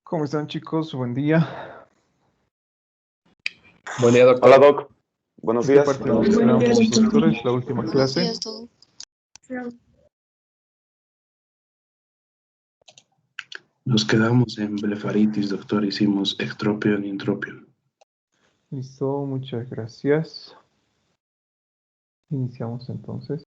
¿Cómo están, chicos? Buen día. Buen día, doctor. Hola, Doc. Buenos ¿En qué días. parte nos quedamos, doctores? La última clase. Nos quedamos en blefaritis, doctor. Hicimos ectropion y entropion. Listo, muchas gracias. Iniciamos entonces.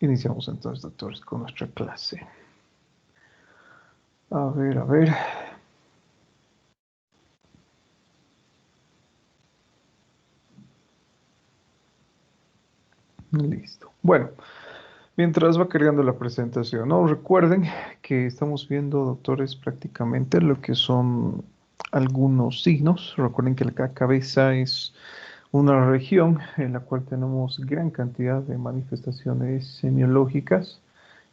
Iniciamos entonces, doctores, con nuestra clase. A ver, a ver. Listo. Bueno, mientras va cargando la presentación, ¿no? Recuerden que estamos viendo, doctores, prácticamente lo que son algunos signos. Recuerden que la cabeza es una región en la cual tenemos gran cantidad de manifestaciones semiológicas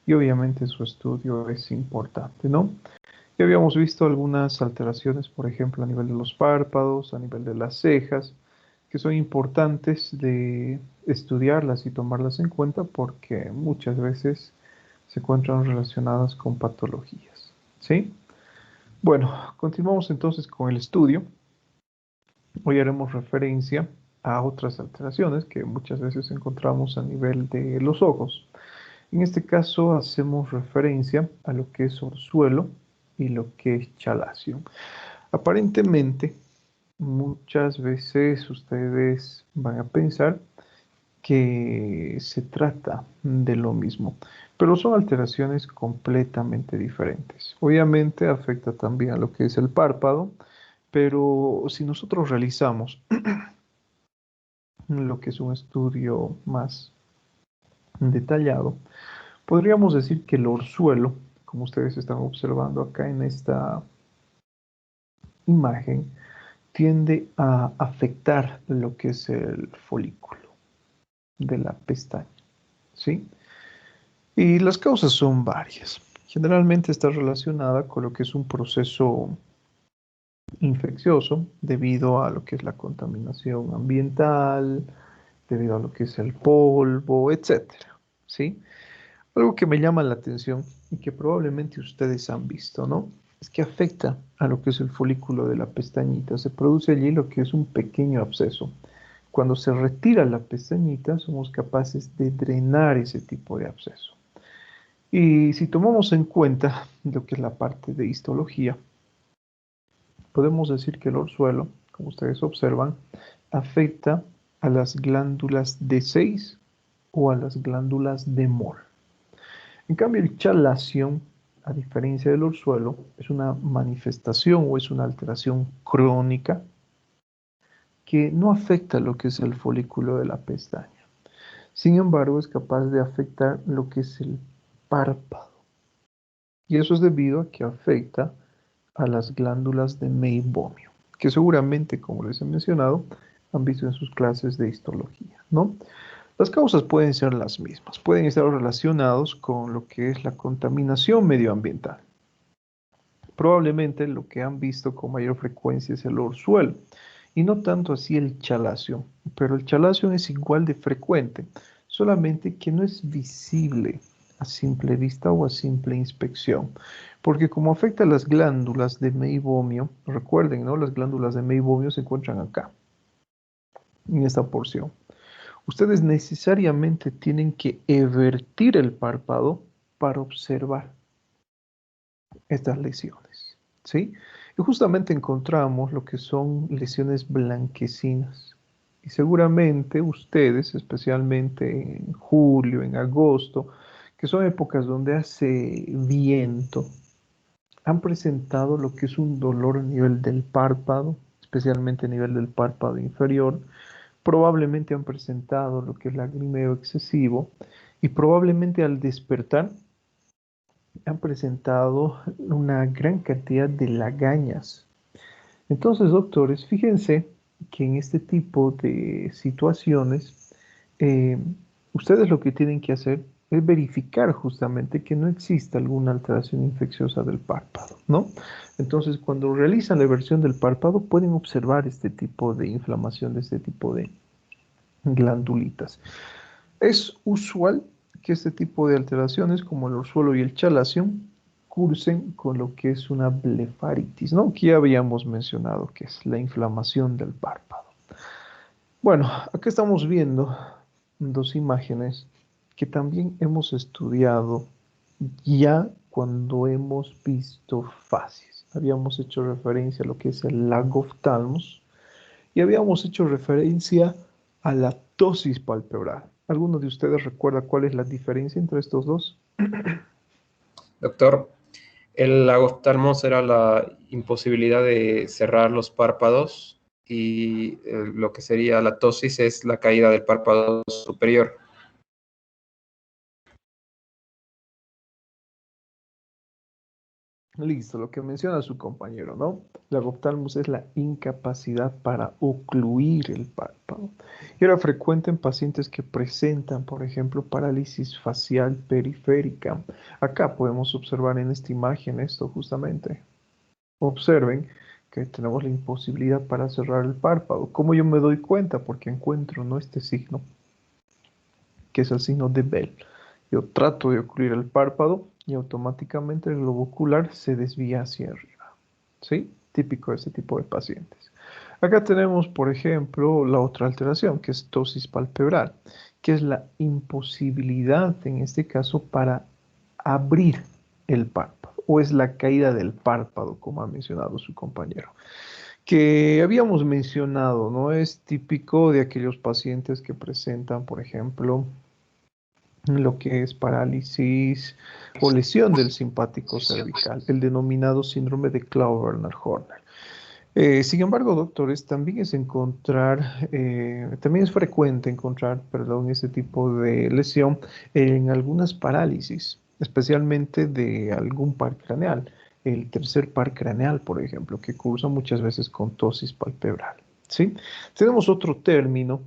y obviamente su estudio es importante, ¿no? Ya habíamos visto algunas alteraciones, por ejemplo, a nivel de los párpados, a nivel de las cejas, que son importantes de estudiarlas y tomarlas en cuenta porque muchas veces se encuentran relacionadas con patologías, ¿sí? Bueno, continuamos entonces con el estudio. Hoy haremos referencia a otras alteraciones que muchas veces encontramos a nivel de los ojos. En este caso hacemos referencia a lo que es orzuelo y lo que es chalación. Aparentemente, muchas veces ustedes van a pensar que se trata de lo mismo, pero son alteraciones completamente diferentes. Obviamente afecta también a lo que es el párpado, pero si nosotros realizamos lo que es un estudio más detallado, podríamos decir que el orzuelo, como ustedes están observando acá en esta imagen, tiende a afectar lo que es el folículo de la pestaña, ¿sí? Y las causas son varias. Generalmente está relacionada con lo que es un proceso infeccioso debido a lo que es la contaminación ambiental, debido a lo que es el polvo, etcétera, ¿sí? Algo que me llama la atención y que probablemente ustedes han visto, ¿no? Es que afecta a lo que es el folículo de la pestañita. Se produce allí lo que es un pequeño absceso. Cuando se retira la pestañita, somos capaces de drenar ese tipo de absceso. Y si tomamos en cuenta lo que es la parte de histología, podemos decir que el orzuelo, como ustedes observan, afecta a las glándulas de 6 o a las glándulas de Mohr. En cambio, el chalación, a diferencia del orzuelo, es una manifestación o es una alteración crónica que no afecta lo que es el folículo de la pestaña. Sin embargo, es capaz de afectar lo que es el párpado. Y eso es debido a que afecta a las glándulas de meibomio, que seguramente, como les he mencionado, han visto en sus clases de histología, ¿no? Las causas pueden ser las mismas, pueden estar relacionados con lo que es la contaminación medioambiental. Probablemente lo que han visto con mayor frecuencia es el orzuelo, y no tanto así el chalación, pero el chalación es igual de frecuente, solamente que no es visible a simple vista o a simple inspección, porque como afecta a las glándulas de meibomio, recuerden, ¿no? Las glándulas de meibomio se encuentran acá, en esta porción. Ustedes necesariamente tienen que evertir el párpado para observar estas lesiones, ¿sí? Y justamente encontramos lo que son lesiones blanquecinas. Y seguramente ustedes, especialmente en julio, en agosto, que son épocas donde hace viento, han presentado lo que es un dolor a nivel del párpado, especialmente a nivel del párpado inferior. Probablemente han presentado lo que es lagrimeo excesivo y probablemente al despertar han presentado una gran cantidad de lagañas. Entonces, doctores, fíjense que en este tipo de situaciones, ustedes lo que tienen que hacer es verificar justamente que no exista alguna alteración infecciosa del párpado, ¿no? Entonces, cuando realizan la eversión del párpado, pueden observar este tipo de inflamación de este tipo de glandulitas. Es usual que este tipo de alteraciones, como el orzuelo y el chalación, cursen con lo que es una blefaritis, ¿no? Que ya habíamos mencionado, que es la inflamación del párpado. Bueno, acá estamos viendo dos imágenes que también hemos estudiado ya cuando hemos visto facies. Habíamos hecho referencia a lo que es el lago oftalmos y habíamos hecho referencia a la ptosis palpebral. ¿Alguno de ustedes recuerda cuál es la diferencia entre estos dos? Doctor, el agoftalmos era la imposibilidad de cerrar los párpados y lo que sería la ptosis es la caída del párpado superior. Listo, lo que menciona su compañero, ¿no? La oftalmos es la incapacidad para ocluir el párpado. Y era frecuente en pacientes que presentan, por ejemplo, parálisis facial periférica. Acá podemos observar en esta imagen esto justamente. Observen que tenemos la imposibilidad para cerrar el párpado. ¿Cómo yo me doy cuenta? Porque encuentro, ¿no?, este signo, que es el signo de Bell. Yo trato de ocluir el párpado y automáticamente el globo ocular se desvía hacia arriba. ¿Sí? Típico de este tipo de pacientes. Acá tenemos, por ejemplo, la otra alteración, que es ptosis palpebral, que es la imposibilidad, en este caso, para abrir el párpado, o es la caída del párpado, como ha mencionado su compañero. Que habíamos mencionado, ¿no? Es típico de aquellos pacientes que presentan, por ejemplo, lo que es parálisis o lesión del simpático cervical, el denominado síndrome de Clauber-Horner. Sin embargo, doctores, también es frecuente encontrar, perdón, este tipo de lesión en algunas parálisis, especialmente de algún par craneal, el tercer par craneal, por ejemplo, que cursa muchas veces con ptosis palpebral, ¿sí? Tenemos otro término,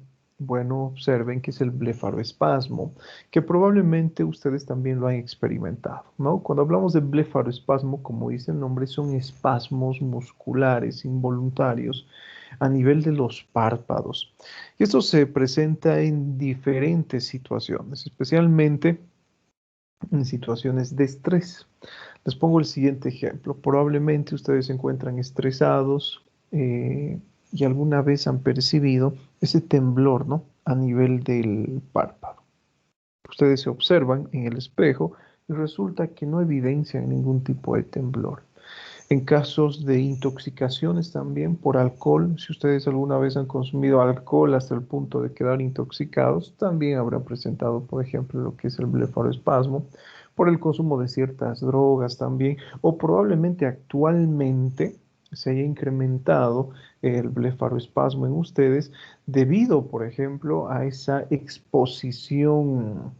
bueno, observen que es el blefaroespasmo, que probablemente ustedes también lo han experimentado, ¿no? Cuando hablamos de blefaroespasmo, como dice el nombre, son espasmos musculares involuntarios a nivel de los párpados. Y esto se presenta en diferentes situaciones, especialmente en situaciones de estrés. Les pongo el siguiente ejemplo. Probablemente ustedes se encuentran estresados y alguna vez han percibido ese temblor, ¿no?, a nivel del párpado. Ustedes se observan en el espejo y resulta que no evidencian ningún tipo de temblor. En casos de intoxicaciones también por alcohol, si ustedes alguna vez han consumido alcohol hasta el punto de quedar intoxicados, también habrán presentado, por ejemplo, lo que es el blefaroespasmo, por el consumo de ciertas drogas también, o probablemente actualmente se haya incrementado el blefaroespasmo en ustedes debido, por ejemplo, a esa exposición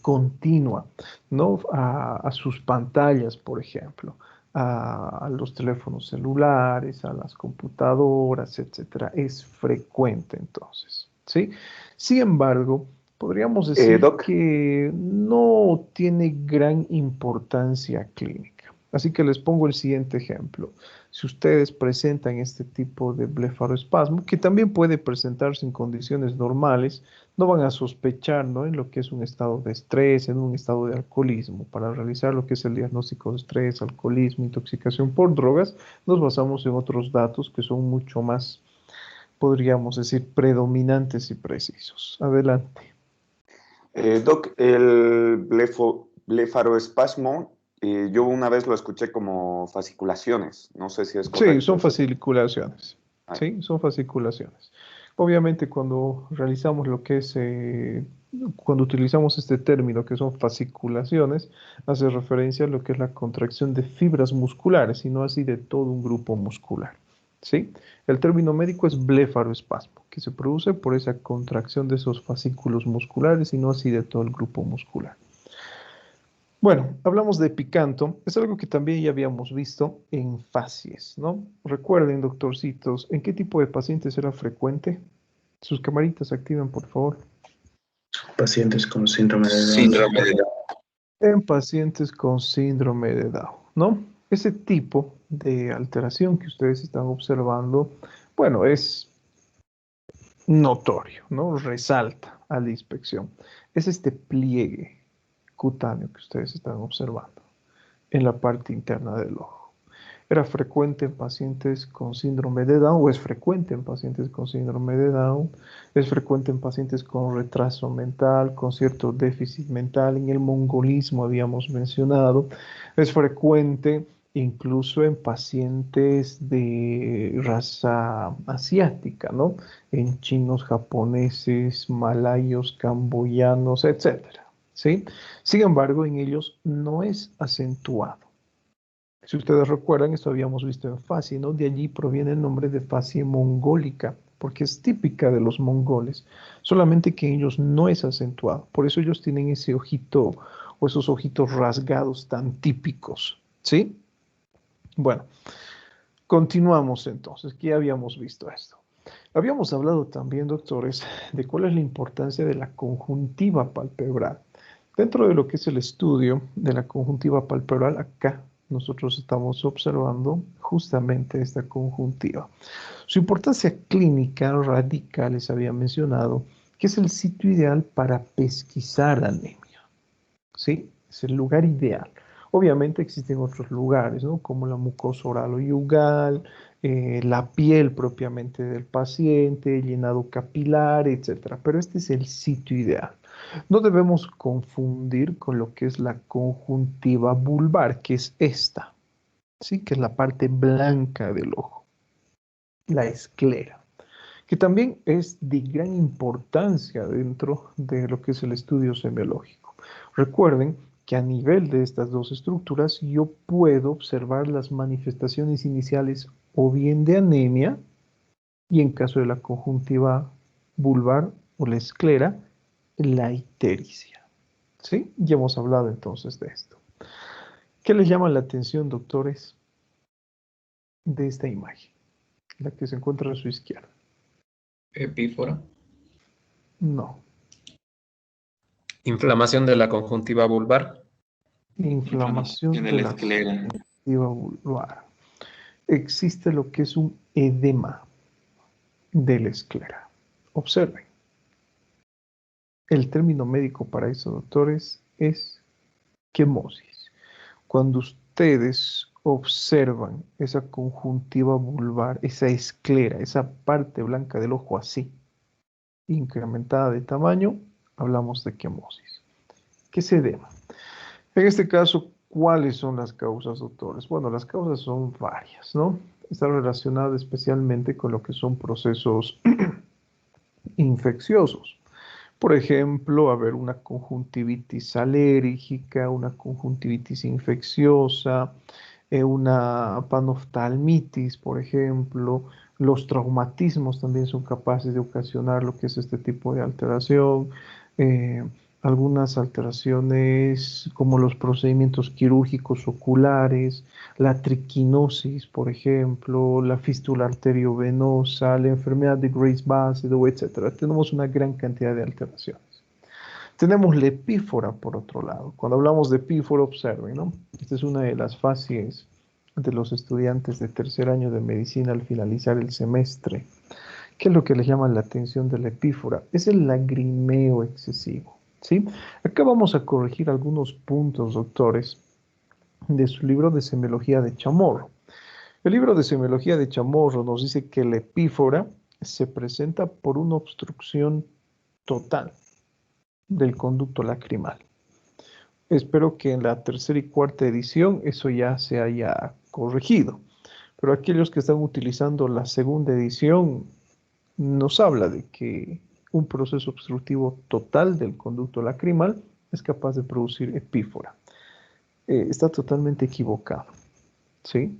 continua, ¿no?, a sus pantallas, por ejemplo, a los teléfonos celulares, a las computadoras, etcétera. Es frecuente entonces, ¿sí? Sin embargo, podríamos decir Doc, que no tiene gran importancia clínica. Así que les pongo el siguiente ejemplo. Si ustedes presentan este tipo de blefaroespasmo, que también puede presentarse en condiciones normales, no van a sospechar, ¿no?, en lo que es un estado de estrés, en un estado de alcoholismo. Para realizar lo que es el diagnóstico de estrés, alcoholismo, intoxicación por drogas, nos basamos en otros datos que son mucho más, podríamos decir, predominantes y precisos. Adelante. Doc, el blefaroespasmo, yo una vez lo escuché como fasciculaciones. No sé si es Sí, correcto son eso. fasciculaciones. Ah, Sí, son fasciculaciones. Obviamente cuando realizamos lo que es, cuando utilizamos este término que son fasciculaciones, hace referencia a lo que es la contracción de fibras musculares y no así de todo un grupo muscular. ¿Sí? El término médico es blefaroespasmo, que se produce por esa contracción de esos fascículos musculares y no así de todo el grupo muscular. Bueno, hablamos de picanto, es algo que también ya habíamos visto en facies, ¿no? Recuerden, doctorcitos, ¿en qué tipo de pacientes era frecuente? Sus camaritas se activan, por favor. Pacientes con síndrome de Down. Síndrome de Down. En pacientes con síndrome de Down, ¿no? Ese tipo de alteración que ustedes están observando, bueno, es notorio, ¿no? Resalta a la inspección. Es este pliegue cutáneo que ustedes están observando en la parte interna del ojo. Era frecuente en pacientes con síndrome de Down, o es frecuente en pacientes con síndrome de Down, es frecuente en pacientes con retraso mental, con cierto déficit mental, en el mongolismo habíamos mencionado, es frecuente incluso en pacientes de raza asiática, ¿no? En chinos, japoneses, malayos, camboyanos, etcétera, ¿sí? Sin embargo, en ellos no es acentuado. Si ustedes recuerdan, esto habíamos visto en fascie, ¿no? De allí proviene el nombre de fascie mongólica, porque es típica de los mongoles, solamente que en ellos no es acentuado. Por eso ellos tienen ese ojito o esos ojitos rasgados tan típicos, ¿sí? Bueno, continuamos entonces, que ya habíamos visto esto. Habíamos hablado también, doctores, de cuál es la importancia de la conjuntiva palpebral. Dentro de lo que es el estudio de la conjuntiva palpebral, acá nosotros estamos observando justamente esta conjuntiva. Su importancia clínica radica, les había mencionado, que es el sitio ideal para pesquisar anemia. ¿Sí? Es el lugar ideal. Obviamente existen otros lugares, ¿no? Como la mucosa oral o yugal, la piel propiamente del paciente, el llenado capilar, etcétera. Pero este es el sitio ideal. No debemos confundir con lo que es la conjuntiva vulvar, que es esta, ¿sí? Que es la parte blanca del ojo, la esclera, que también es de gran importancia dentro de lo que es el estudio semiológico. Recuerden que a nivel de estas dos estructuras yo puedo observar las manifestaciones iniciales o bien de anemia, y en caso de la conjuntiva vulvar o la esclera, la ictericia. ¿Sí? Ya hemos hablado entonces de esto. ¿Qué les llama la atención, doctores, de esta imagen? La que se encuentra a su izquierda. Epífora. No. Inflamación de la conjuntiva vulvar. Inflamación de la conjuntiva vulvar. Existe lo que es un edema de la esclera. Observen. El término médico para eso, doctores, es quemosis. Cuando ustedes observan esa conjuntiva vulvar, esa esclera, esa parte blanca del ojo así, incrementada de tamaño, hablamos de quemosis. ¿Qué es edema? En este caso, ¿cuáles son las causas, doctores? Bueno, las causas son varias, ¿no? Está relacionada especialmente con lo que son procesos infecciosos. Por ejemplo, haber una conjuntivitis alérgica, una conjuntivitis infecciosa, una panoftalmitis, por ejemplo. Los traumatismos también son capaces de ocasionar lo que es este tipo de alteración. Eh, Algunas alteraciones como los procedimientos quirúrgicos oculares, la triquinosis, por ejemplo, la fístula arteriovenosa, la enfermedad de Graves-Basedow, etc. Tenemos una gran cantidad de alteraciones. Tenemos la epífora, por otro lado. Cuando hablamos de epífora, observen, ¿no? Esta es una de las fases de los estudiantes de tercer año de medicina al finalizar el semestre. ¿Qué es lo que les llama la atención de la epífora? Es el lagrimeo excesivo, ¿sí? Acá vamos a corregir algunos puntos, doctores, de su libro de semiología de Chamorro. El libro de semiología de Chamorro nos dice que la epífora se presenta por una obstrucción total del conducto lacrimal. Espero que en la tercera y cuarta edición eso ya se haya corregido, pero aquellos que están utilizando la segunda edición nos habla de que un proceso obstructivo total del conducto lacrimal es capaz de producir epífora. Está totalmente equivocado, ¿sí?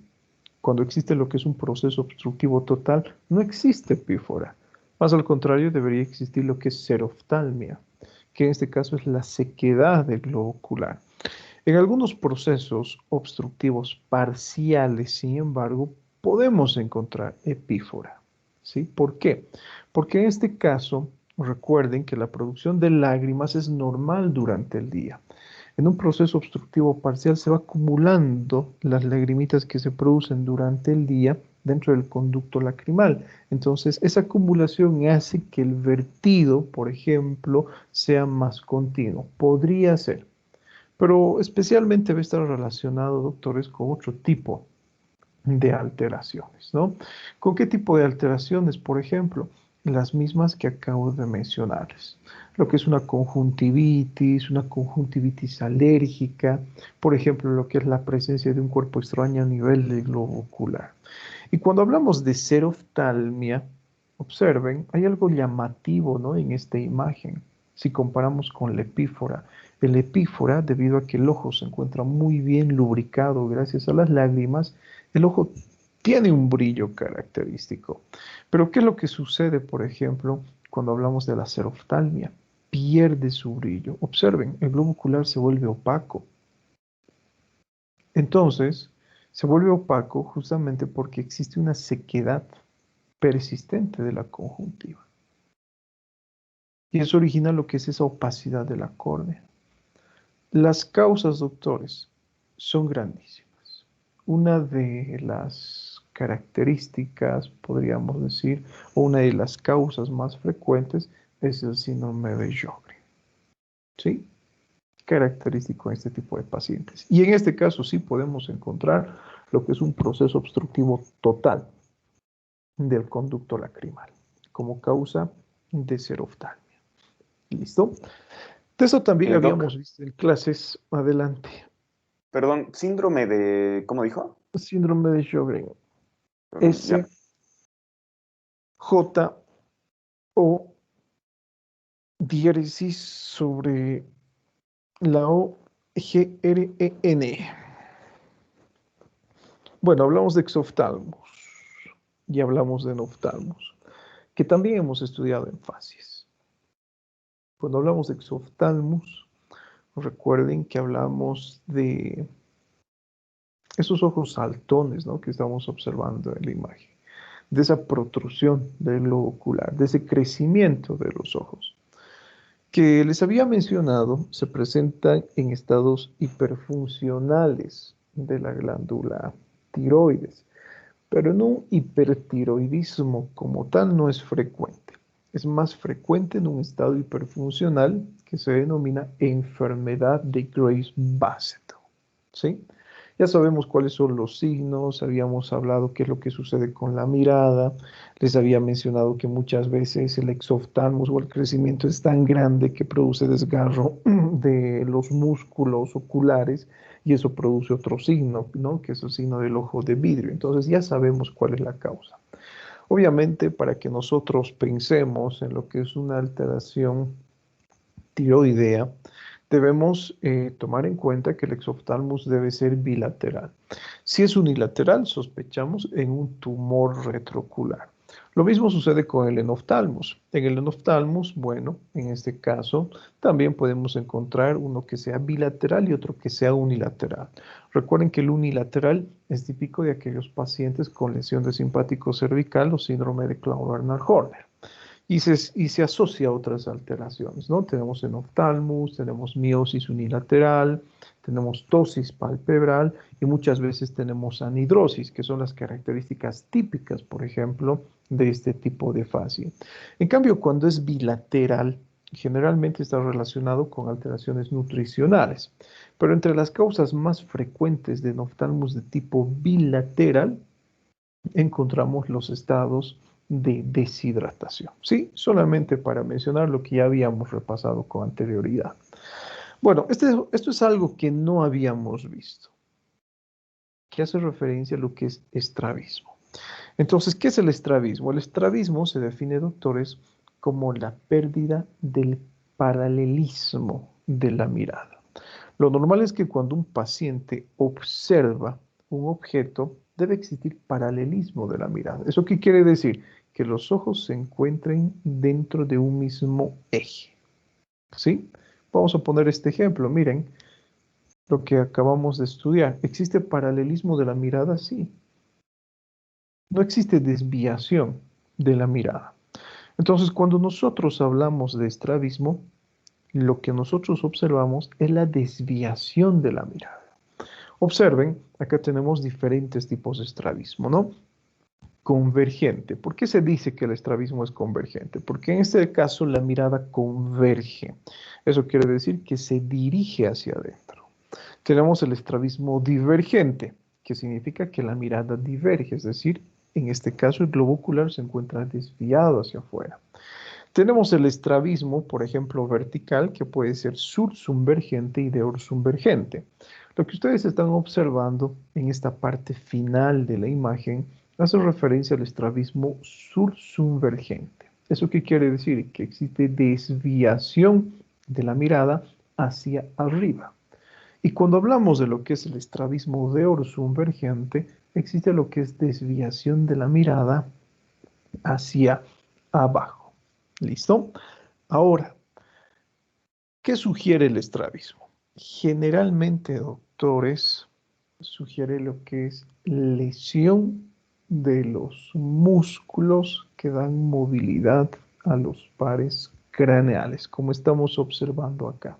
Cuando existe lo que es un proceso obstructivo total, no existe epífora. Más al contrario, debería existir lo que es xeroftalmia, que en este caso es la sequedad del globo ocular. En algunos procesos obstructivos parciales, sin embargo, podemos encontrar epífora, ¿sí? ¿Por qué? Porque en este caso recuerden que la producción de lágrimas es normal durante el día. En un proceso obstructivo parcial se va acumulando las lagrimitas que se producen durante el día dentro del conducto lacrimal. Entonces, esa acumulación hace que el vertido, por ejemplo, sea más continuo. Podría ser, pero especialmente debe estar relacionado, doctores, con otro tipo de alteraciones, ¿no? ¿Con qué tipo de alteraciones? Por ejemplo, las mismas que acabo de mencionarles. Lo que es una conjuntivitis alérgica, por ejemplo, lo que es la presencia de un cuerpo extraño a nivel del globo ocular. Y cuando hablamos de seroftalmia, observen, hay algo llamativo, ¿no?, en esta imagen. Si comparamos con la epífora, el epífora, debido a que el ojo se encuentra muy bien lubricado gracias a las lágrimas, el ojo tiene un brillo característico. Pero ¿qué es lo que sucede, por ejemplo, cuando hablamos de la seroftalmia? Pierde su brillo. Observen, el globo ocular se vuelve opaco. Entonces, se vuelve opaco justamente porque existe una sequedad persistente de la conjuntiva. Y eso origina lo que es esa opacidad de la córnea. Las causas, doctores, son grandísimas. Una de las características, podríamos decir, o una de las causas más frecuentes es el síndrome de Sjögren. ¿Sí? Característico en este tipo de pacientes. Y en este caso sí podemos encontrar lo que es un proceso obstructivo total del conducto lacrimal como causa de seroftalmia. ¿Listo? De eso también Doc, habíamos visto en clases adelante. perdón, síndrome de, ¿cómo dijo? Síndrome de Sjögren. Ya. SJO diéresis sobre la OGREN. Bueno, hablamos de exoftalmos y hablamos de enoftalmos, que también hemos estudiado en facies. Cuando hablamos de exoftalmos, recuerden que hablamos de esos ojos saltones, ¿no?, que estamos observando en la imagen, de esa protrusión del globo ocular, de ese crecimiento de los ojos, que les había mencionado, se presentan en estados hiperfuncionales de la glándula tiroides, pero en un hipertiroidismo como tal no es frecuente. Es más frecuente en un estado hiperfuncional que se denomina enfermedad de Graves-Bassett. ¿Sí? Ya sabemos cuáles son los signos, habíamos hablado qué es lo que sucede con la mirada, les había mencionado que muchas veces el exoftalmos o el crecimiento es tan grande que produce desgarro de los músculos oculares y eso produce otro signo, ¿no?, que es el signo del ojo de vidrio. Entonces ya sabemos cuál es la causa. Obviamente, para que nosotros pensemos en lo que es una alteración tiroidea, debemos tomar en cuenta que el exoftalmos debe ser bilateral. Si es unilateral, sospechamos en un tumor retroocular. Lo mismo sucede con el enoftalmos. En el enoftalmos, bueno, en este caso, también podemos encontrar uno que sea bilateral y otro que sea unilateral. Recuerden que el unilateral es típico de aquellos pacientes con lesión de simpático cervical o síndrome de Clown-Werner-Horner. Y se asocia a otras alteraciones, ¿no? Tenemos enoftalmos, tenemos miosis unilateral, tenemos ptosis palpebral y muchas veces tenemos anhidrosis, que son las características típicas, por ejemplo, de este tipo de fascia. En cambio, cuando es bilateral, generalmente está relacionado con alteraciones nutricionales. Pero entre las causas más frecuentes de enoftalmos de tipo bilateral, encontramos los estados de deshidratación. Sí, solamente para mencionar lo que ya habíamos repasado con anterioridad. Bueno, esto es algo que no habíamos visto, que hace referencia a lo que es estrabismo. Entonces, ¿qué es el estrabismo? El estrabismo se define, doctores, como la pérdida del paralelismo de la mirada. Lo normal es que cuando un paciente observa un objeto, debe existir paralelismo de la mirada. ¿Eso qué quiere decir? Que los ojos se encuentren dentro de un mismo eje. ¿Sí? Vamos a poner este ejemplo. Miren lo que acabamos de estudiar. ¿Existe paralelismo de la mirada? Sí. No existe desviación de la mirada. Entonces, cuando nosotros hablamos de estrabismo, lo que nosotros observamos es la desviación de la mirada. Observen, acá tenemos diferentes tipos de estrabismo, ¿no? Convergente. ¿Por qué se dice que el estrabismo es convergente? Porque en este caso la mirada converge. Eso quiere decir que se dirige hacia adentro. Tenemos el estrabismo divergente, que significa que la mirada diverge, es decir, en este caso el globo ocular se encuentra desviado hacia afuera. Tenemos el estrabismo, por ejemplo, vertical, que puede ser sursumbergente y deorsumbergente. Lo que ustedes están observando en esta parte final de la imagen hace referencia al estrabismo sursumbergente. ¿Eso qué quiere decir? Que existe desviación de la mirada hacia arriba. Y cuando hablamos de lo que es el estrabismo deorsumbergente, existe lo que es desviación de la mirada hacia abajo. ¿Listo? Ahora, ¿qué sugiere el estrabismo? Generalmente, doctores, sugiere lo que es lesión de los músculos que dan movilidad a los pares craneales, como estamos observando acá.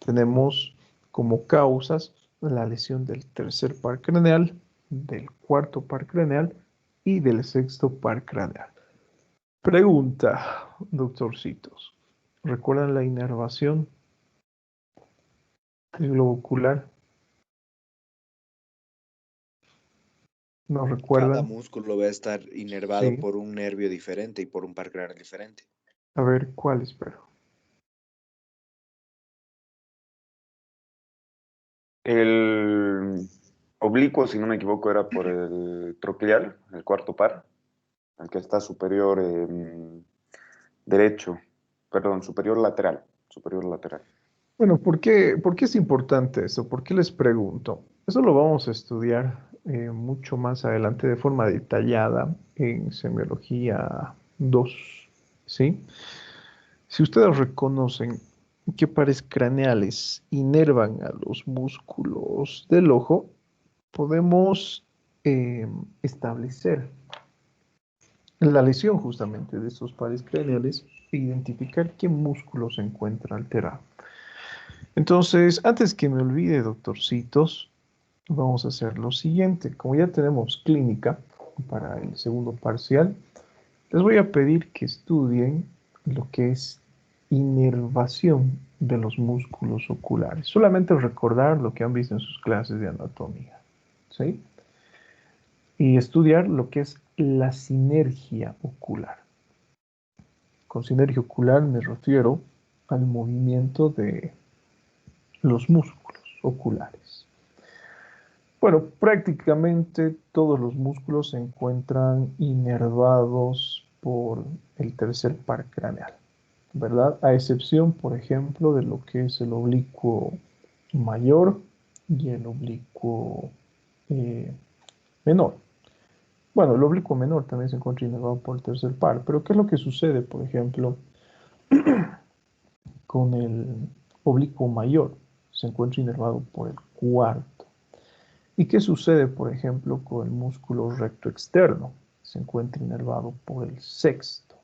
Tenemos como causas la lesión del tercer par craneal, del cuarto par craneal y del sexto par craneal. Pregunta, doctorcitos. ¿Recuerdan la inervación del globo ocular? ¿No Cada recuerdan? músculo va a estar inervado Sí. por un nervio diferente y por un par craneal diferente. A ver, ¿cuál espero? El oblicuo, si no me equivoco, era por el troqulear, el cuarto par, el que está superior derecho, perdón, superior lateral, superior lateral. Bueno, ¿por qué es importante eso? ¿Por qué les pregunto? Eso lo vamos a estudiar mucho más adelante de forma detallada en semiología 2, ¿sí? Si ustedes reconocen qué pares craneales inervan a los músculos del ojo, podemos establecer la lesión justamente de estos pares craneales e identificar qué músculo se encuentra alterado. Entonces, antes que me olvide, doctorcitos, vamos a hacer lo siguiente. Como ya tenemos clínica para el segundo parcial, les voy a pedir que estudien lo que es inervación de los músculos oculares. Solamente recordar lo que han visto en sus clases de anatomía, ¿sí? Y estudiar lo que es la sinergia ocular. Con sinergia ocular me refiero al movimiento de los músculos oculares. Bueno, prácticamente todos los músculos se encuentran inervados por el tercer par craneal, ¿verdad? A excepción, por ejemplo, de lo que es el oblicuo mayor y el oblicuo menor. Bueno, el oblicuo menor también se encuentra inervado por el tercer par, pero ¿qué es lo que sucede, por ejemplo, con el oblicuo mayor? Se encuentra inervado por el cuarto. ¿Y qué sucede, por ejemplo, con el músculo recto externo? Se encuentra inervado por el sexto.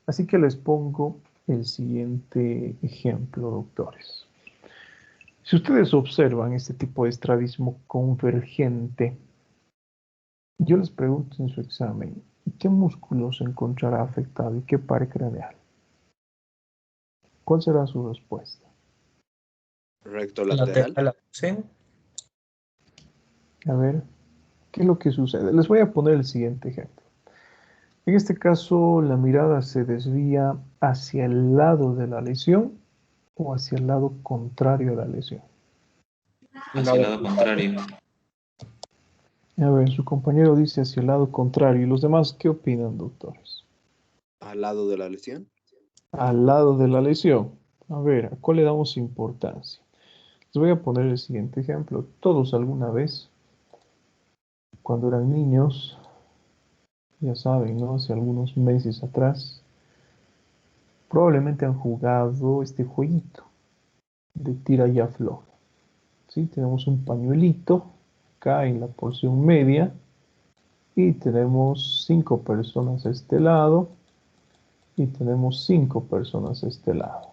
Así que les pongo el siguiente ejemplo, doctores. Si ustedes observan este tipo de estrabismo convergente, yo les pregunto en su examen, ¿qué músculo se encontrará afectado y qué par craneal? ¿Cuál será su respuesta? Recto lateral. Sí. A ver, ¿qué es lo que sucede? Les voy a poner el siguiente ejemplo. En este caso, la mirada se desvía hacia el lado de la lesión o hacia el lado contrario a la lesión. Hacia el lado contrario. A ver, su compañero dice hacia el lado contrario. ¿Y los demás qué opinan, doctores? Al lado de la lesión. Al lado de la lesión. A ver, ¿a cuál le damos importancia? Les voy a poner el siguiente ejemplo. Todos alguna vez, cuando eran niños, ya saben, ¿no? Hace algunos meses atrás, probablemente han jugado este jueguito de tira y afloja. ¿Sí? Tenemos un pañuelito acá en la porción media y tenemos 5 personas a este lado y tenemos 5 personas a este lado.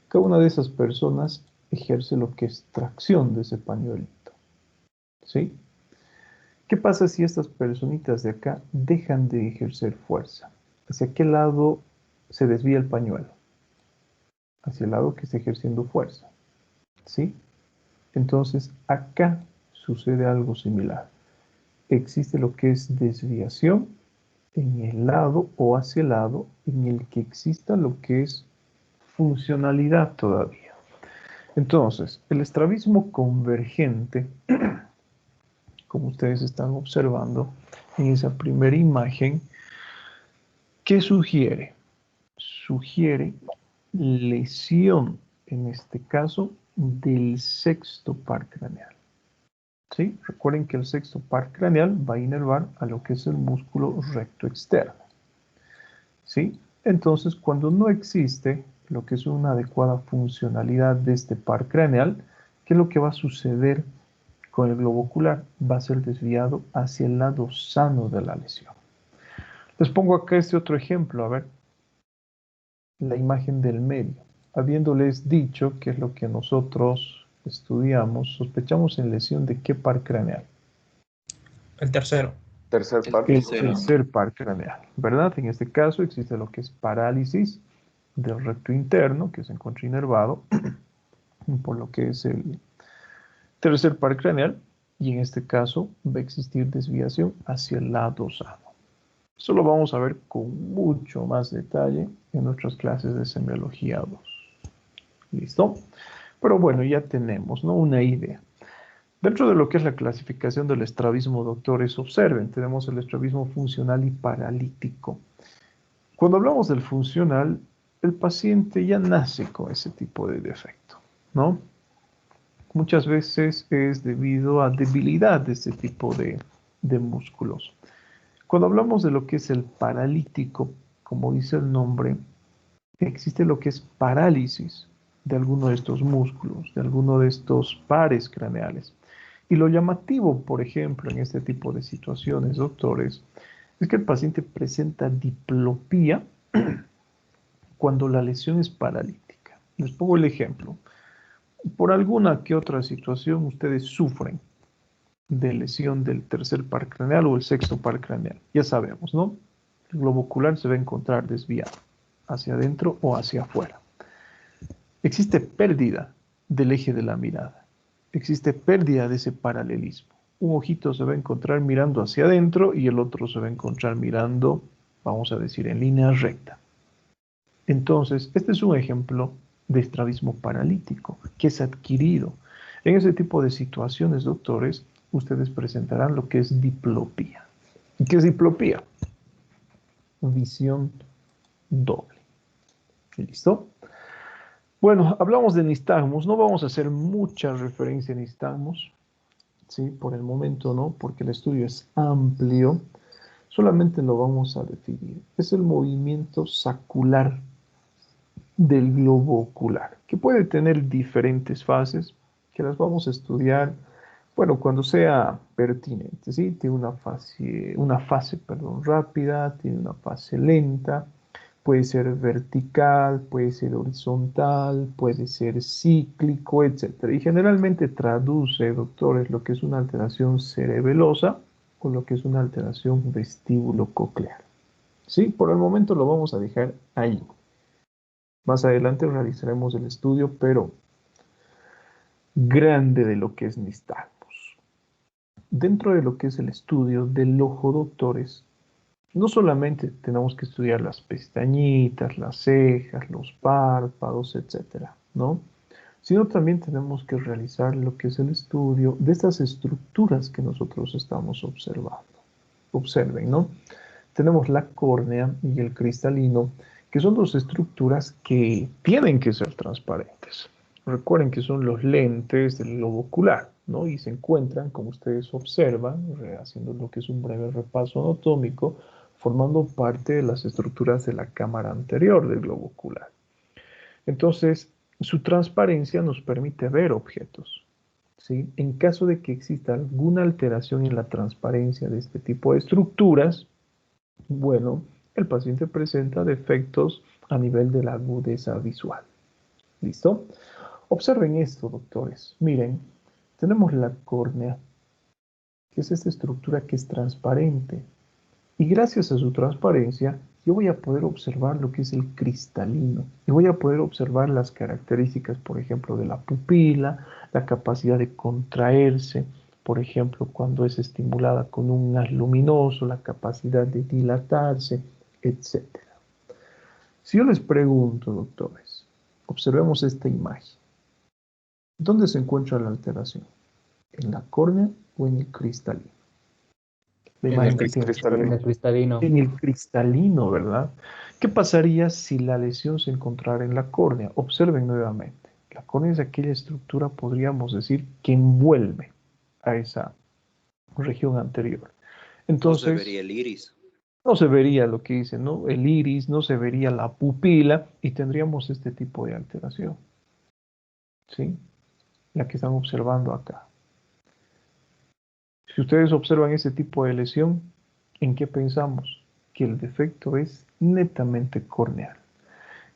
Cada una de esas personas ejerce lo que es tracción de ese pañuelito, ¿sí? ¿Qué pasa si estas personitas de acá dejan de ejercer fuerza? ¿Hacia qué lado se desvía el pañuelo? Hacia el lado que está ejerciendo fuerza, ¿sí? Entonces, acá sucede algo similar. Existe lo que es desviación en el lado o hacia el lado en el que exista lo que es funcionalidad todavía. Entonces, el estrabismo convergente, como ustedes están observando en esa primera imagen, ¿qué sugiere? Sugiere lesión, en este caso, del sexto par craneal. ¿Sí? Recuerden que el sexto par craneal va a inervar a lo que es el músculo recto externo. ¿Sí? Entonces, cuando no existe lo que es una adecuada funcionalidad de este par craneal, ¿qué es lo que va a suceder con el globo ocular? Va a ser desviado hacia el lado sano de la lesión. Les pongo acá este otro ejemplo, a ver, la imagen del medio. Habiéndoles dicho que es lo que nosotros estudiamos, sospechamos en lesión de qué par craneal. El tercero. Tercer El par. El tercero. tercer par craneal, ¿verdad? En este caso existe lo que es parálisis del recto interno, que se encuentra inervado por lo que es el tercer par craneal, y en este caso va a existir desviación hacia el lado sano. Eso lo vamos a ver con mucho más detalle en nuestras clases de semiología 2. ¿Listo? Pero bueno, ya tenemos, ¿no?, una idea. Dentro de lo que es la clasificación del estrabismo, doctores, observen, tenemos el estrabismo funcional y paralítico. Cuando hablamos del funcional, el paciente ya nace con ese tipo de defecto, ¿no? Muchas veces es debido a debilidad de este tipo de músculos. Cuando hablamos de lo que es el paralítico, como dice el nombre, existe lo que es parálisis de alguno de estos músculos, de alguno de estos pares craneales. Y lo llamativo, por ejemplo, en este tipo de situaciones, doctores, es que el paciente presenta diplopía cuando la lesión es paralítica. Les pongo el ejemplo. Por alguna que otra situación, ustedes sufren de lesión del tercer par craneal o el sexto par craneal. Ya sabemos, ¿no? El globo ocular se va a encontrar desviado hacia adentro o hacia afuera. Existe pérdida del eje de la mirada. Existe pérdida de ese paralelismo. Un ojito se va a encontrar mirando hacia adentro y el otro se va a encontrar mirando, vamos a decir, en línea recta. Entonces, este es un ejemplo de estrabismo paralítico que es adquirido. En ese tipo de situaciones, doctores, ustedes presentarán lo que es diplopía. ¿Y qué es diplopía? Visión doble. ¿Listo? Bueno, hablamos de nistagmos. No vamos a hacer mucha referencia a nistagmos, ¿sí? Por el momento no, porque el estudio es amplio. Solamente lo vamos a definir. Es el movimiento sacular del globo ocular, que puede tener diferentes fases, que las vamos a estudiar, bueno, cuando sea pertinente, ¿sí? Tiene una fase, rápida, tiene una fase lenta, puede ser vertical, puede ser horizontal, puede ser cíclico, etc. Y generalmente traduce, doctores, lo que es una alteración cerebelosa con lo que es una alteración vestíbulo-coclear. ¿Sí? Por el momento lo vamos a dejar ahí. Más adelante realizaremos el estudio, pero grande de lo que es nistagmos. Dentro de lo que es el estudio del ojo, doctores, no solamente tenemos que estudiar las pestañitas, las cejas, los párpados, etcétera, ¿no? Sino también tenemos que realizar lo que es el estudio de estas estructuras que nosotros estamos observando. Observen, ¿no? Tenemos la córnea y el cristalino, que son dos estructuras que tienen que ser transparentes. Recuerden que son los lentes del globo ocular, ¿no? Y se encuentran, como ustedes observan, haciendo lo que es un breve repaso anatómico, formando parte de las estructuras de la cámara anterior del globo ocular. Entonces, su transparencia nos permite ver objetos, ¿sí? En caso de que exista alguna alteración en la transparencia de este tipo de estructuras, bueno, el paciente presenta defectos a nivel de la agudeza visual. ¿Listo? Observen esto, doctores. Miren, tenemos la córnea, que es esta estructura que es transparente. Y gracias a su transparencia, yo voy a poder observar lo que es el cristalino. Y voy a poder observar las características, por ejemplo, de la pupila, la capacidad de contraerse, por ejemplo, cuando es estimulada con un haz luminoso, la capacidad de dilatarse, etc. Si yo les pregunto, doctores, observemos esta imagen. ¿Dónde se encuentra la alteración? ¿En la córnea o en el cristalino? La En imagen el que tiene cristalino. El cristalino. en el cristalino, ¿verdad? ¿Qué pasaría si la lesión se encontrara en la córnea? Observen nuevamente. La córnea es aquella estructura, podríamos decir, que envuelve a esa región anterior. No se Entonces, vería el iris. no se vería lo que dice, ¿no? El iris, no se vería la pupila y tendríamos este tipo de alteración, ¿sí? La que están observando acá. Si ustedes observan ese tipo de lesión, ¿en qué pensamos? Que el defecto es netamente corneal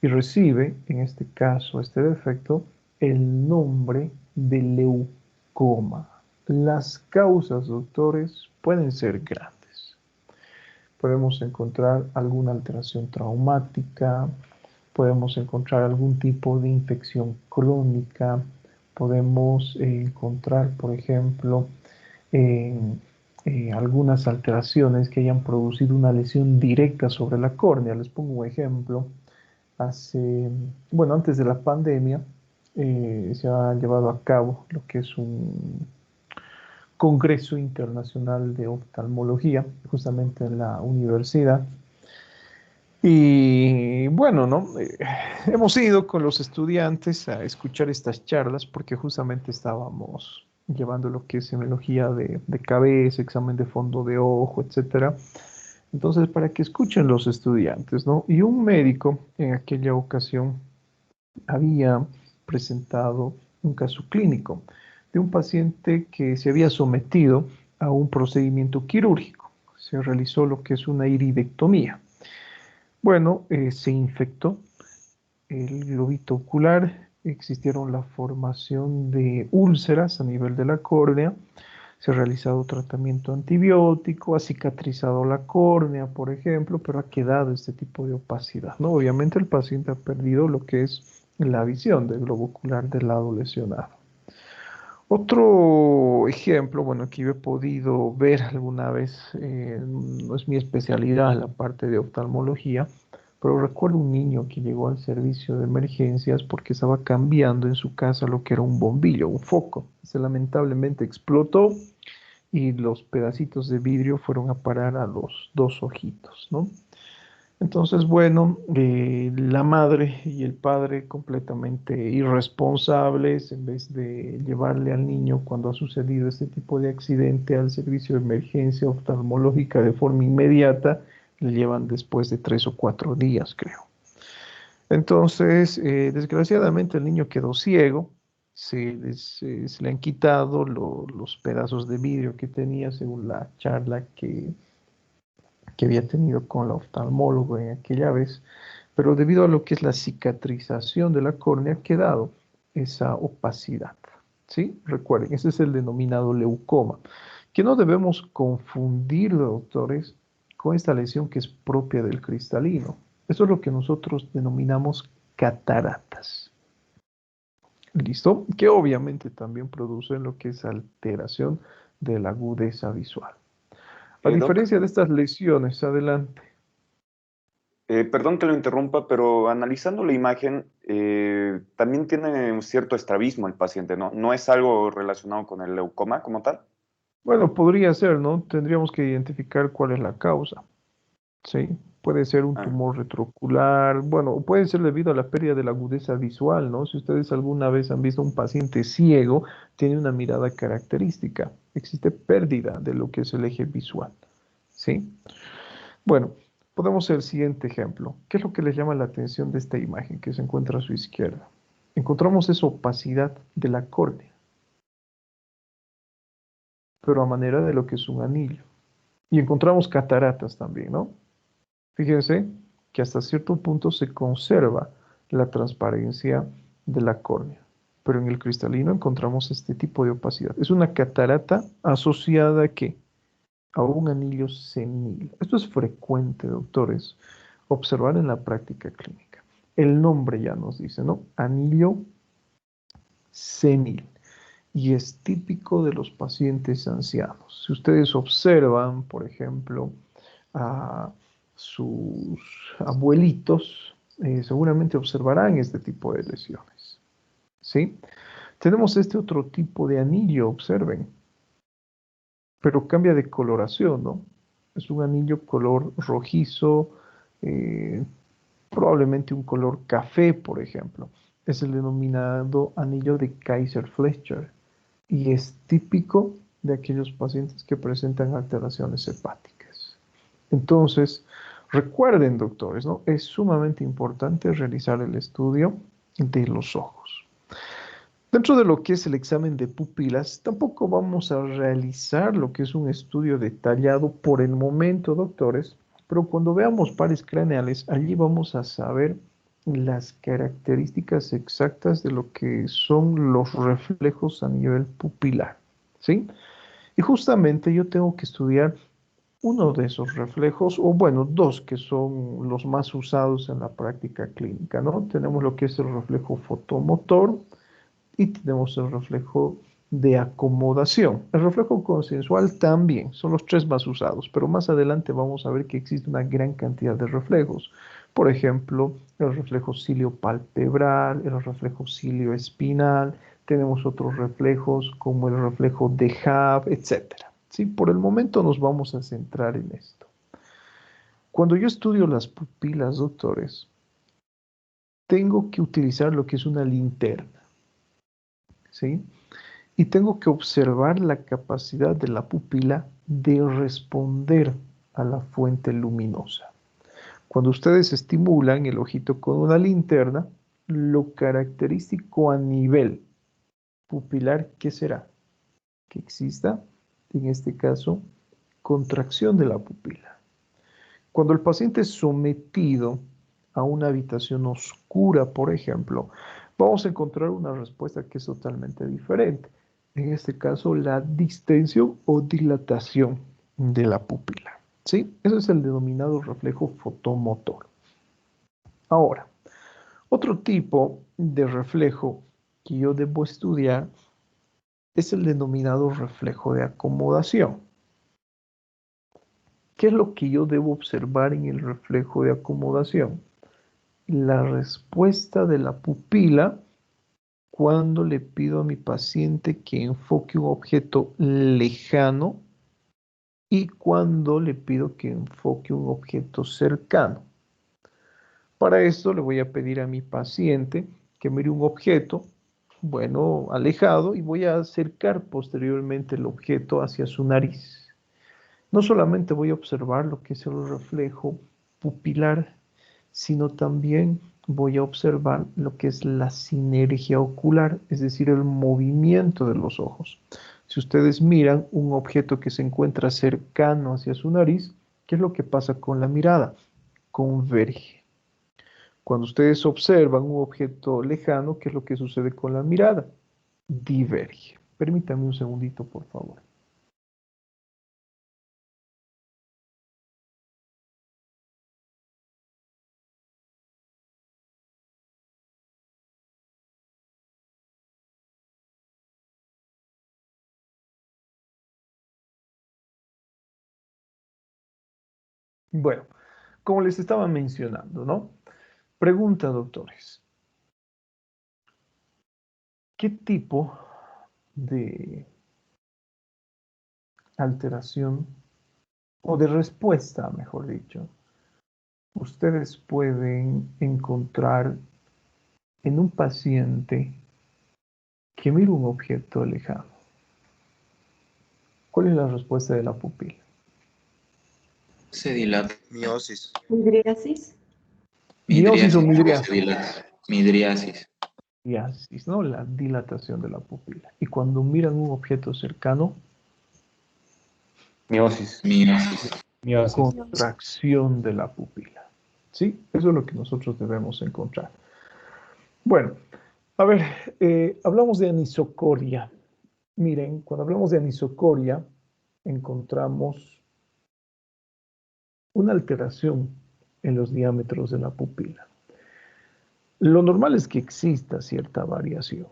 y recibe, en este caso, este defecto, el nombre de leucoma. Las causas, doctores, pueden ser grandes. Podemos encontrar alguna alteración traumática, podemos encontrar algún tipo de infección crónica, podemos encontrar, por ejemplo, en algunas alteraciones que hayan producido una lesión directa sobre la córnea. Les pongo un ejemplo. Bueno, antes de la pandemia, se ha llevado a cabo lo que es un Congreso Internacional de Oftalmología, justamente en la universidad. Y bueno, ¿no? Hemos ido con los estudiantes a escuchar estas charlas porque justamente estábamos llevando lo que es semiología de cabeza, examen de fondo de ojo, etcétera. Entonces, para que escuchen los estudiantes, ¿no? Y un médico en aquella ocasión había presentado un caso clínico de un paciente que se había sometido a un procedimiento quirúrgico. Se realizó lo que es una iridectomía. Bueno, se infectó el globito ocular, existieron la formación de úlceras a nivel de la córnea, se ha realizado tratamiento antibiótico, ha cicatrizado la córnea, por ejemplo, pero ha quedado este tipo de opacidad, ¿no? Obviamente el paciente ha perdido lo que es la visión del globo ocular del lado lesionado. Otro ejemplo, bueno, que yo he podido ver alguna vez, no es mi especialidad la parte de oftalmología, pero recuerdo un niño que llegó al servicio de emergencias porque estaba cambiando en su casa lo que era un bombillo, un foco. Se lamentablemente explotó y los pedacitos de vidrio fueron a parar a los dos ojitos, ¿no? Entonces, bueno, la madre y el padre completamente irresponsables, en vez de llevarle al niño cuando ha sucedido este tipo de accidente al servicio de emergencia oftalmológica de forma inmediata, le llevan después de 3 o 4 días, creo. Entonces, desgraciadamente el niño quedó ciego, se le han quitado los pedazos de vidrio que tenía según la charla que había tenido con la oftalmólogo en aquella vez, pero debido a lo que es la cicatrización de la córnea ha quedado esa opacidad, ¿sí? Recuerden, ese es el denominado leucoma, que no debemos confundir, doctores, con esta lesión que es propia del cristalino. Eso es lo que nosotros denominamos cataratas. ¿Listo? Que obviamente también producen lo que es alteración de la agudeza visual. A Doc, diferencia de estas lesiones, adelante. perdón que lo interrumpa, pero analizando la imagen, también tiene un cierto estrabismo el paciente, ¿no? No es algo relacionado con el leucoma como tal. Bueno, podría ser, ¿no? Tendríamos que identificar cuál es la causa, ¿sí? Puede ser un Ah, tumor retroocular, bueno, puede ser debido a la pérdida de la agudeza visual, ¿no? Si ustedes alguna vez han visto un paciente ciego, tiene una mirada característica. Existe pérdida de lo que es el eje visual, ¿sí? Bueno, podemos hacer el siguiente ejemplo. ¿Qué es lo que les llama la atención de esta imagen que se encuentra a su izquierda? Encontramos esa opacidad de la córnea, pero a manera de lo que es un anillo. Y encontramos cataratas también, ¿no? Fíjense que hasta cierto punto se conserva la transparencia de la córnea, pero en el cristalino encontramos este tipo de opacidad. Es una catarata asociada ¿a qué? A un anillo senil. Esto es frecuente, doctores, observar en la práctica clínica. El nombre ya nos dice, ¿no? Anillo senil. Y es típico de los pacientes ancianos. Si ustedes observan, por ejemplo, a sus abuelitos, seguramente observarán este tipo de lesiones. ¿Sí? Tenemos este otro tipo de anillo, observen, pero cambia de coloración, ¿no? Es un anillo color rojizo, eh, probablemente un color café, por ejemplo. Es el denominado anillo de Kaiser-Fleischer y es típico de aquellos pacientes que presentan alteraciones hepáticas. Entonces, recuerden, doctores, ¿no? Es sumamente importante realizar el estudio de los ojos. Dentro de lo que es el examen de pupilas, tampoco vamos a realizar lo que es un estudio detallado por el momento, doctores, pero cuando veamos pares craneales, allí vamos a saber las características exactas de lo que son los reflejos a nivel pupilar, ¿sí? Y justamente yo tengo que estudiar uno de esos reflejos, o bueno, dos que son los más usados en la práctica clínica, ¿no? Tenemos lo que es el reflejo fotomotor, y tenemos el reflejo de acomodación. El reflejo consensual también, son los tres más usados, pero más adelante vamos a ver que existe una gran cantidad de reflejos. Por ejemplo, el reflejo ciliopalpebral, el reflejo cilioespinal, tenemos otros reflejos como el reflejo de Hab, etc. ¿Sí? Por el momento nos vamos a centrar en esto. Cuando yo estudio las pupilas, doctores, tengo que utilizar lo que es una linterna. ¿Sí? Y tengo que observar la capacidad de la pupila de responder a la fuente luminosa. Cuando ustedes estimulan el ojito con una linterna, lo característico a nivel pupilar, ¿qué será? Que exista, en este caso, contracción de la pupila. Cuando el paciente es sometido a una habitación oscura, por ejemplo, vamos a encontrar una respuesta que es totalmente diferente. En este caso, la distensión o dilatación de la pupila. ¿Sí? Ese es el denominado reflejo fotomotor. Ahora, otro tipo de reflejo que yo debo estudiar es el denominado reflejo de acomodación. ¿Qué es lo que yo debo observar en el reflejo de acomodación? La respuesta de la pupila cuando le pido a mi paciente que enfoque un objeto lejano y cuando le pido que enfoque un objeto cercano. Para esto le voy a pedir a mi paciente que mire un objeto, bueno, alejado, y voy a acercar posteriormente el objeto hacia su nariz. No solamente voy a observar lo que es el reflejo pupilar, sino también voy a observar lo que es la sinergia ocular, es decir, el movimiento de los ojos. Si ustedes miran un objeto que se encuentra cercano hacia su nariz, ¿qué es lo que pasa con la mirada? Converge. Cuando ustedes observan un objeto lejano, ¿qué es lo que sucede con la mirada? Diverge. Permítanme un segundito, por favor. Bueno, como les estaba mencionando, ¿no? Pregunta, doctores. ¿Qué tipo de alteración o de respuesta, mejor dicho, ustedes pueden encontrar en un paciente que mira un objeto lejano? ¿Cuál es la respuesta de la pupila? Se dilata. Miosis. Midriasis. ¿Miosis o Midriasis. Se midriasis? dilata. Midriasis. Midriasis, ¿no? La dilatación de la pupila. Y cuando miran un objeto cercano, Miosis. Miosis. Miosis. contracción de la pupila. ¿Sí? Eso es lo que nosotros debemos encontrar. Bueno, a ver, hablamos de anisocoria. Miren, cuando hablamos de anisocoria, encontramos una alteración en los diámetros de la pupila. Lo normal es que exista cierta variación,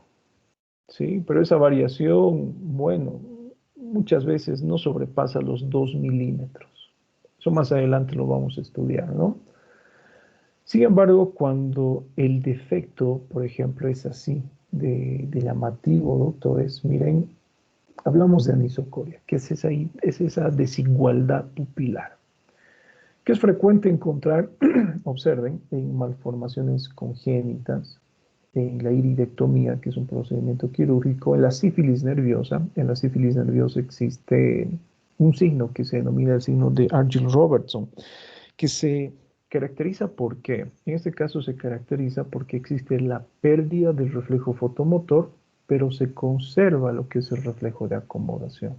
¿sí? Pero esa variación, bueno, muchas veces no sobrepasa los 2 milímetros. Eso más adelante lo vamos a estudiar, ¿no? Sin embargo, cuando el defecto, por ejemplo, es así de llamativo, doctores, miren, hablamos de anisocoria, que es esa desigualdad pupilar, que es frecuente encontrar, observen, en malformaciones congénitas, en la iridectomía, que es un procedimiento quirúrgico, en la sífilis nerviosa. En la sífilis nerviosa existe un signo que se denomina el signo de Argyll-Robertson, que se caracteriza por qué. En este caso se caracteriza porque existe la pérdida del reflejo fotomotor, pero se conserva lo que es el reflejo de acomodación.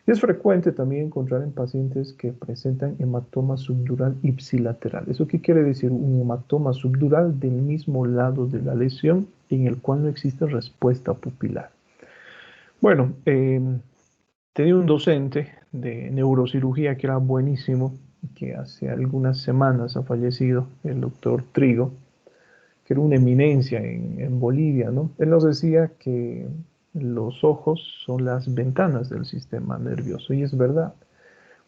Es frecuente también encontrar en pacientes que presentan hematoma subdural ipsilateral. ¿Eso qué quiere decir? Un hematoma subdural del mismo lado de la lesión en el cual no existe respuesta pupilar. Bueno, tenía un docente de neurocirugía que era buenísimo, que hace algunas semanas ha fallecido, el doctor Trigo, que era una eminencia en Bolivia, ¿no? Él nos decía que los ojos son las ventanas del sistema nervioso, y es verdad,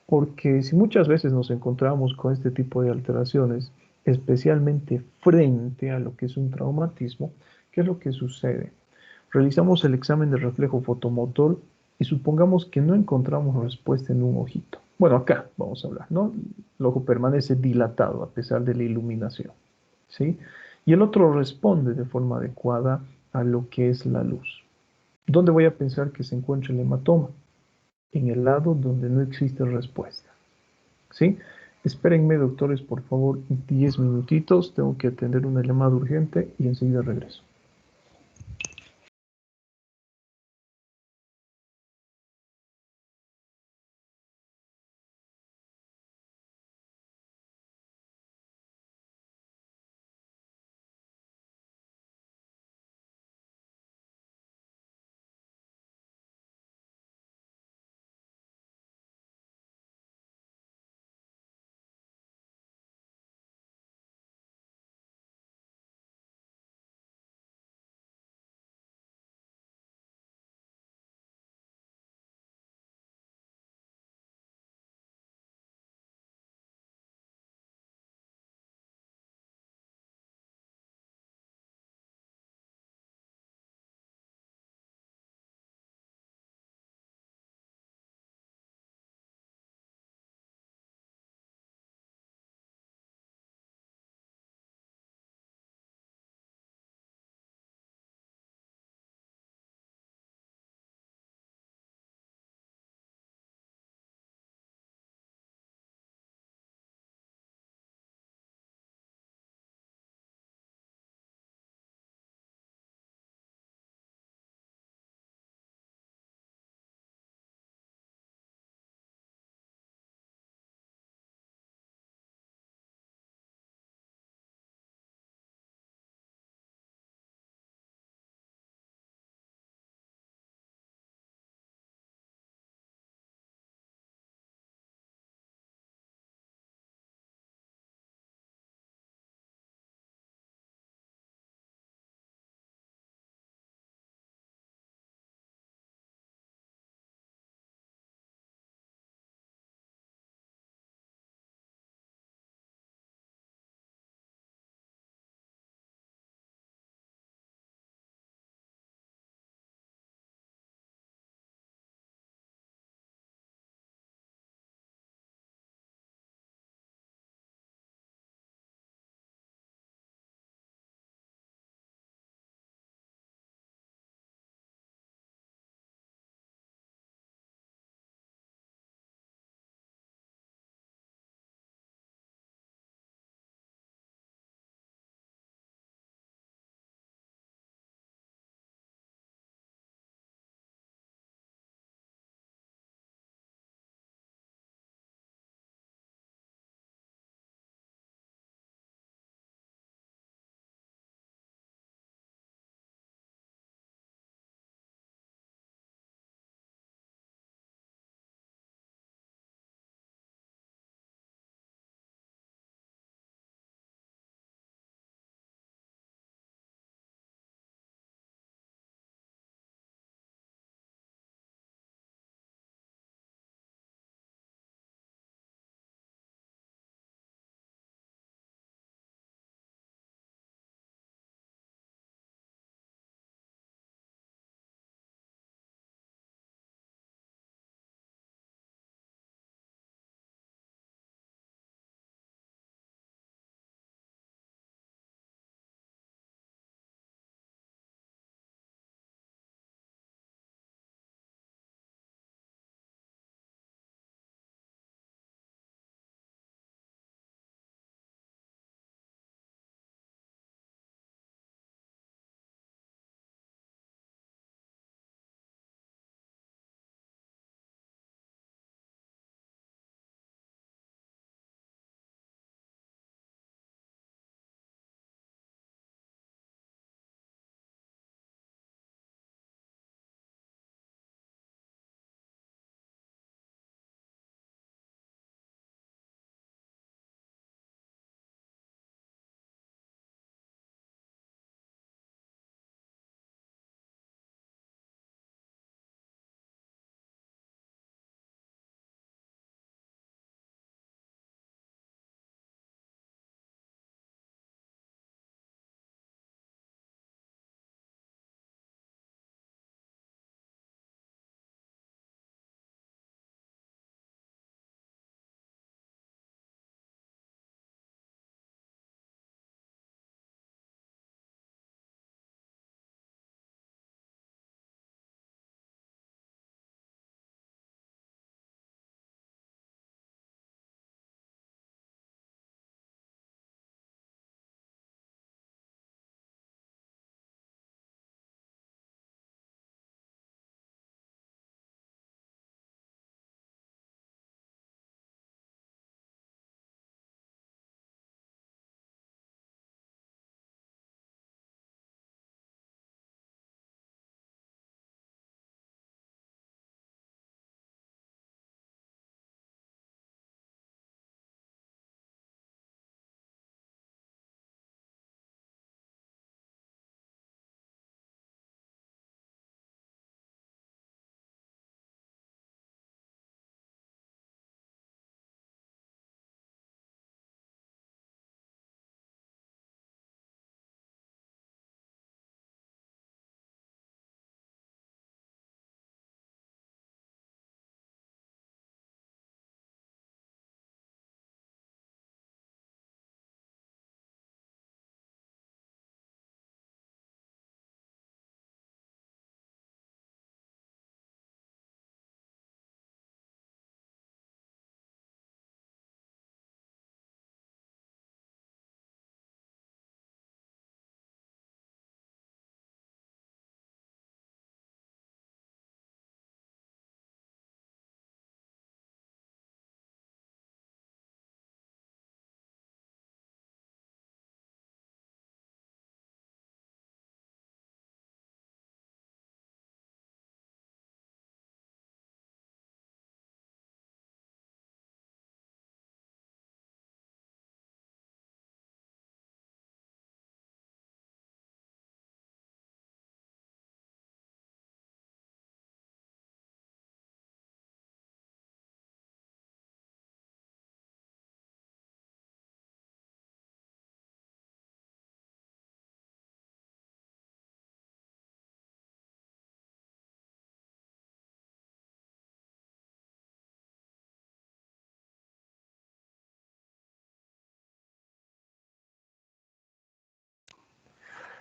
porque si muchas veces nos encontramos con este tipo de alteraciones, especialmente frente a lo que es un traumatismo, ¿qué es lo que sucede? Realizamos el examen de reflejo fotomotor y supongamos que no encontramos respuesta en un ojito. Bueno, acá vamos a hablar, ¿no? El ojo permanece dilatado a pesar de la iluminación, ¿sí? Y el otro responde de forma adecuada a lo que es la luz. ¿Dónde voy a pensar que se encuentra el hematoma? En el lado donde no existe respuesta, ¿sí? Espérenme, doctores, por favor, 10 minutitos. Tengo que atender una llamada urgente y enseguida regreso.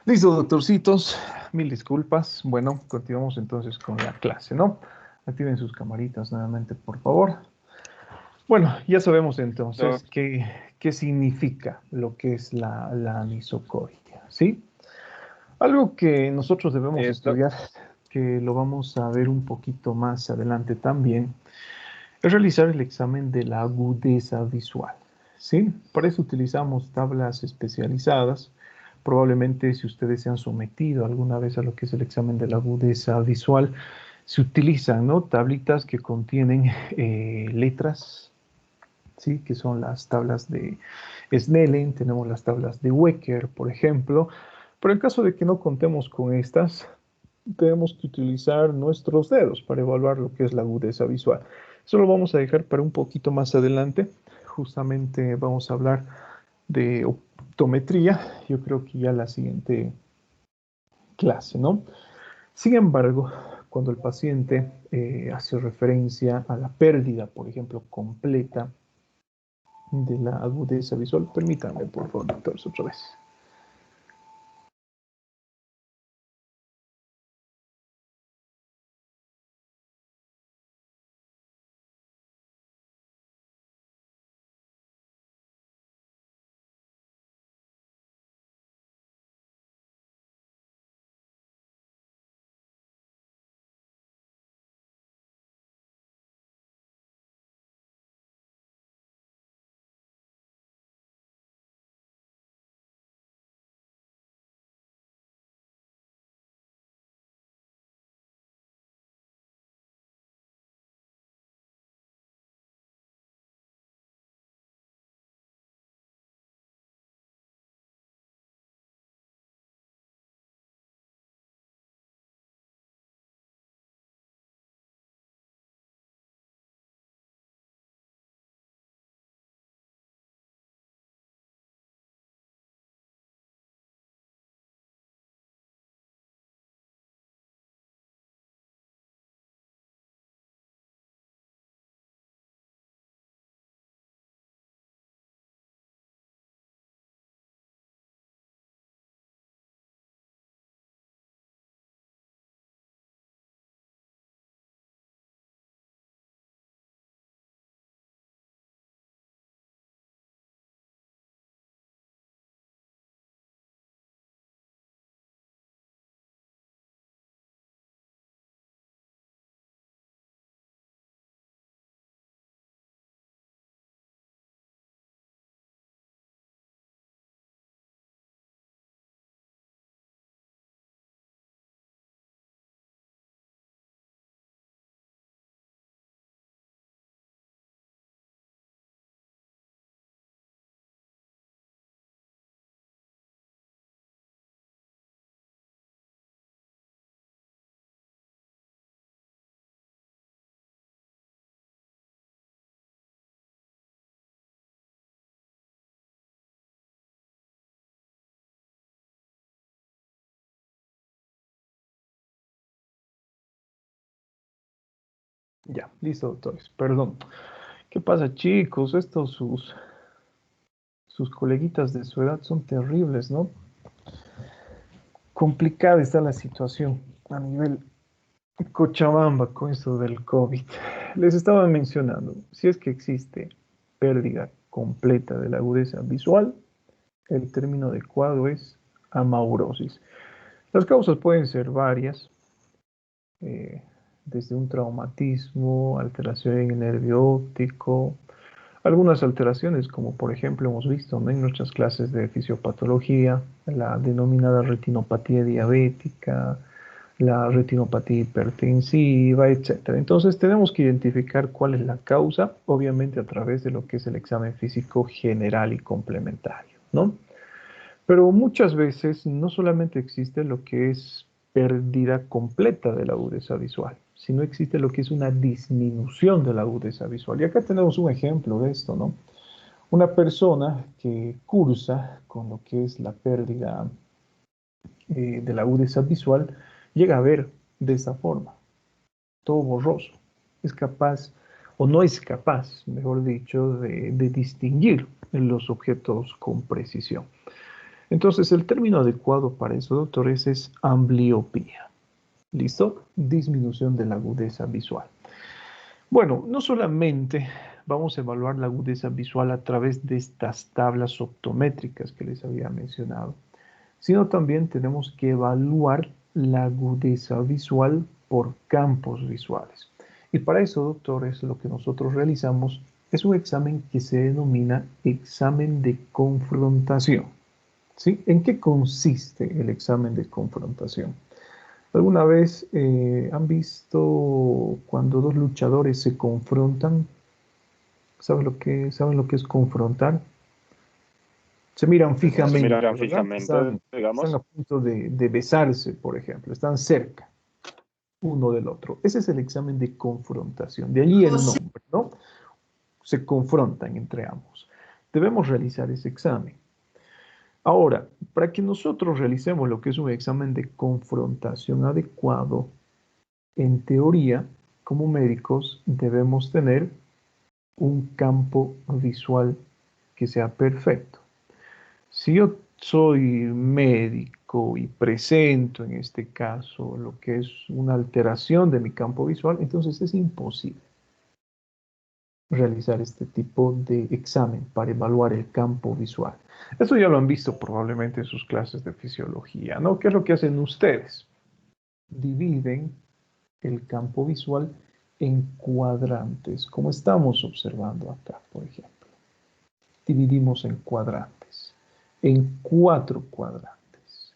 Listo, doctorcitos, mil disculpas. Bueno, continuamos entonces con la clase, ¿no? Activen sus camaritas nuevamente, por favor. Bueno, ya sabemos entonces qué significa lo que es la anisocoria, ¿sí? Algo que nosotros debemos estudiar, que lo vamos a ver un poquito más adelante también, es realizar el examen de la agudeza visual, ¿sí? Para eso utilizamos tablas especializadas. Probablemente si ustedes se han sometido alguna vez a lo que es el examen de la agudeza visual, se utilizan, ¿no? Tablitas que contienen letras, ¿sí? Que son las tablas de Snellen, tenemos las tablas de Wecker, por ejemplo. Pero en caso de que no contemos con estas, tenemos que utilizar nuestros dedos para evaluar lo que es la agudeza visual. Eso lo vamos a dejar para un poquito más adelante. Justamente vamos a hablar de optometría, yo creo que ya la siguiente clase, ¿no? Sin embargo, cuando el paciente hace referencia a la pérdida, por ejemplo, completa de la agudeza visual, permítanme, por favor, doctores, otra vez. Ya, listo, doctores. Perdón. ¿Qué pasa, chicos? Estos sus coleguitas de su edad son terribles, ¿no? Complicada está la situación a nivel Cochabamba con esto del COVID. Les estaba mencionando, si es que existe pérdida completa de la agudeza visual, el término adecuado es amaurosis. Las causas pueden ser varias, eh, desde un traumatismo, alteración en el nervio óptico, algunas alteraciones, como por ejemplo hemos visto, ¿no?, en nuestras clases de fisiopatología, la denominada retinopatía diabética, la retinopatía hipertensiva, etcétera. Entonces tenemos que identificar cuál es la causa, obviamente a través de lo que es el examen físico general y complementario, ¿no? Pero muchas veces no solamente existe lo que es pérdida completa de la agudeza visual, sino existe lo que es una disminución de la agudeza visual. Y acá tenemos un ejemplo de esto, ¿no? Una persona que cursa con lo que es la pérdida de la agudeza visual llega a ver de esa forma, todo borroso. Es capaz, o no es capaz, mejor dicho, de distinguir los objetos con precisión. Entonces, el término adecuado para eso, doctores, es ambliopía. ¿Listo? Disminución de la agudeza visual. Bueno, no solamente vamos a evaluar la agudeza visual a través de estas tablas optométricas que les había mencionado, sino también tenemos que evaluar la agudeza visual por campos visuales. Y para eso, doctores, lo que nosotros realizamos es un examen que se denomina examen de confrontación. ¿Sí? ¿En qué consiste el examen de confrontación? ¿Alguna vez han visto cuando dos luchadores se confrontan? ¿Saben lo que es confrontar? Se miran fijamente, Se miran ¿verdad? fijamente, Están a digamos. punto de besarse, por ejemplo. Están cerca uno del otro. Ese es el examen de confrontación. De allí el nombre, ¿no? Se confrontan entre ambos. Debemos realizar ese examen. Ahora, para que nosotros realicemos lo que es un examen de confrontación adecuado, en teoría, como médicos, debemos tener un campo visual que sea perfecto. Si yo soy médico y presento en este caso lo que es una alteración de mi campo visual, entonces es imposible realizar este tipo de examen para evaluar el campo visual. Eso ya lo han visto probablemente en sus clases de fisiología, ¿no? ¿Qué es lo que hacen ustedes? Dividen el campo visual en cuadrantes, como estamos observando acá, por ejemplo. Dividimos en cuadrantes, en 4 cuadrantes.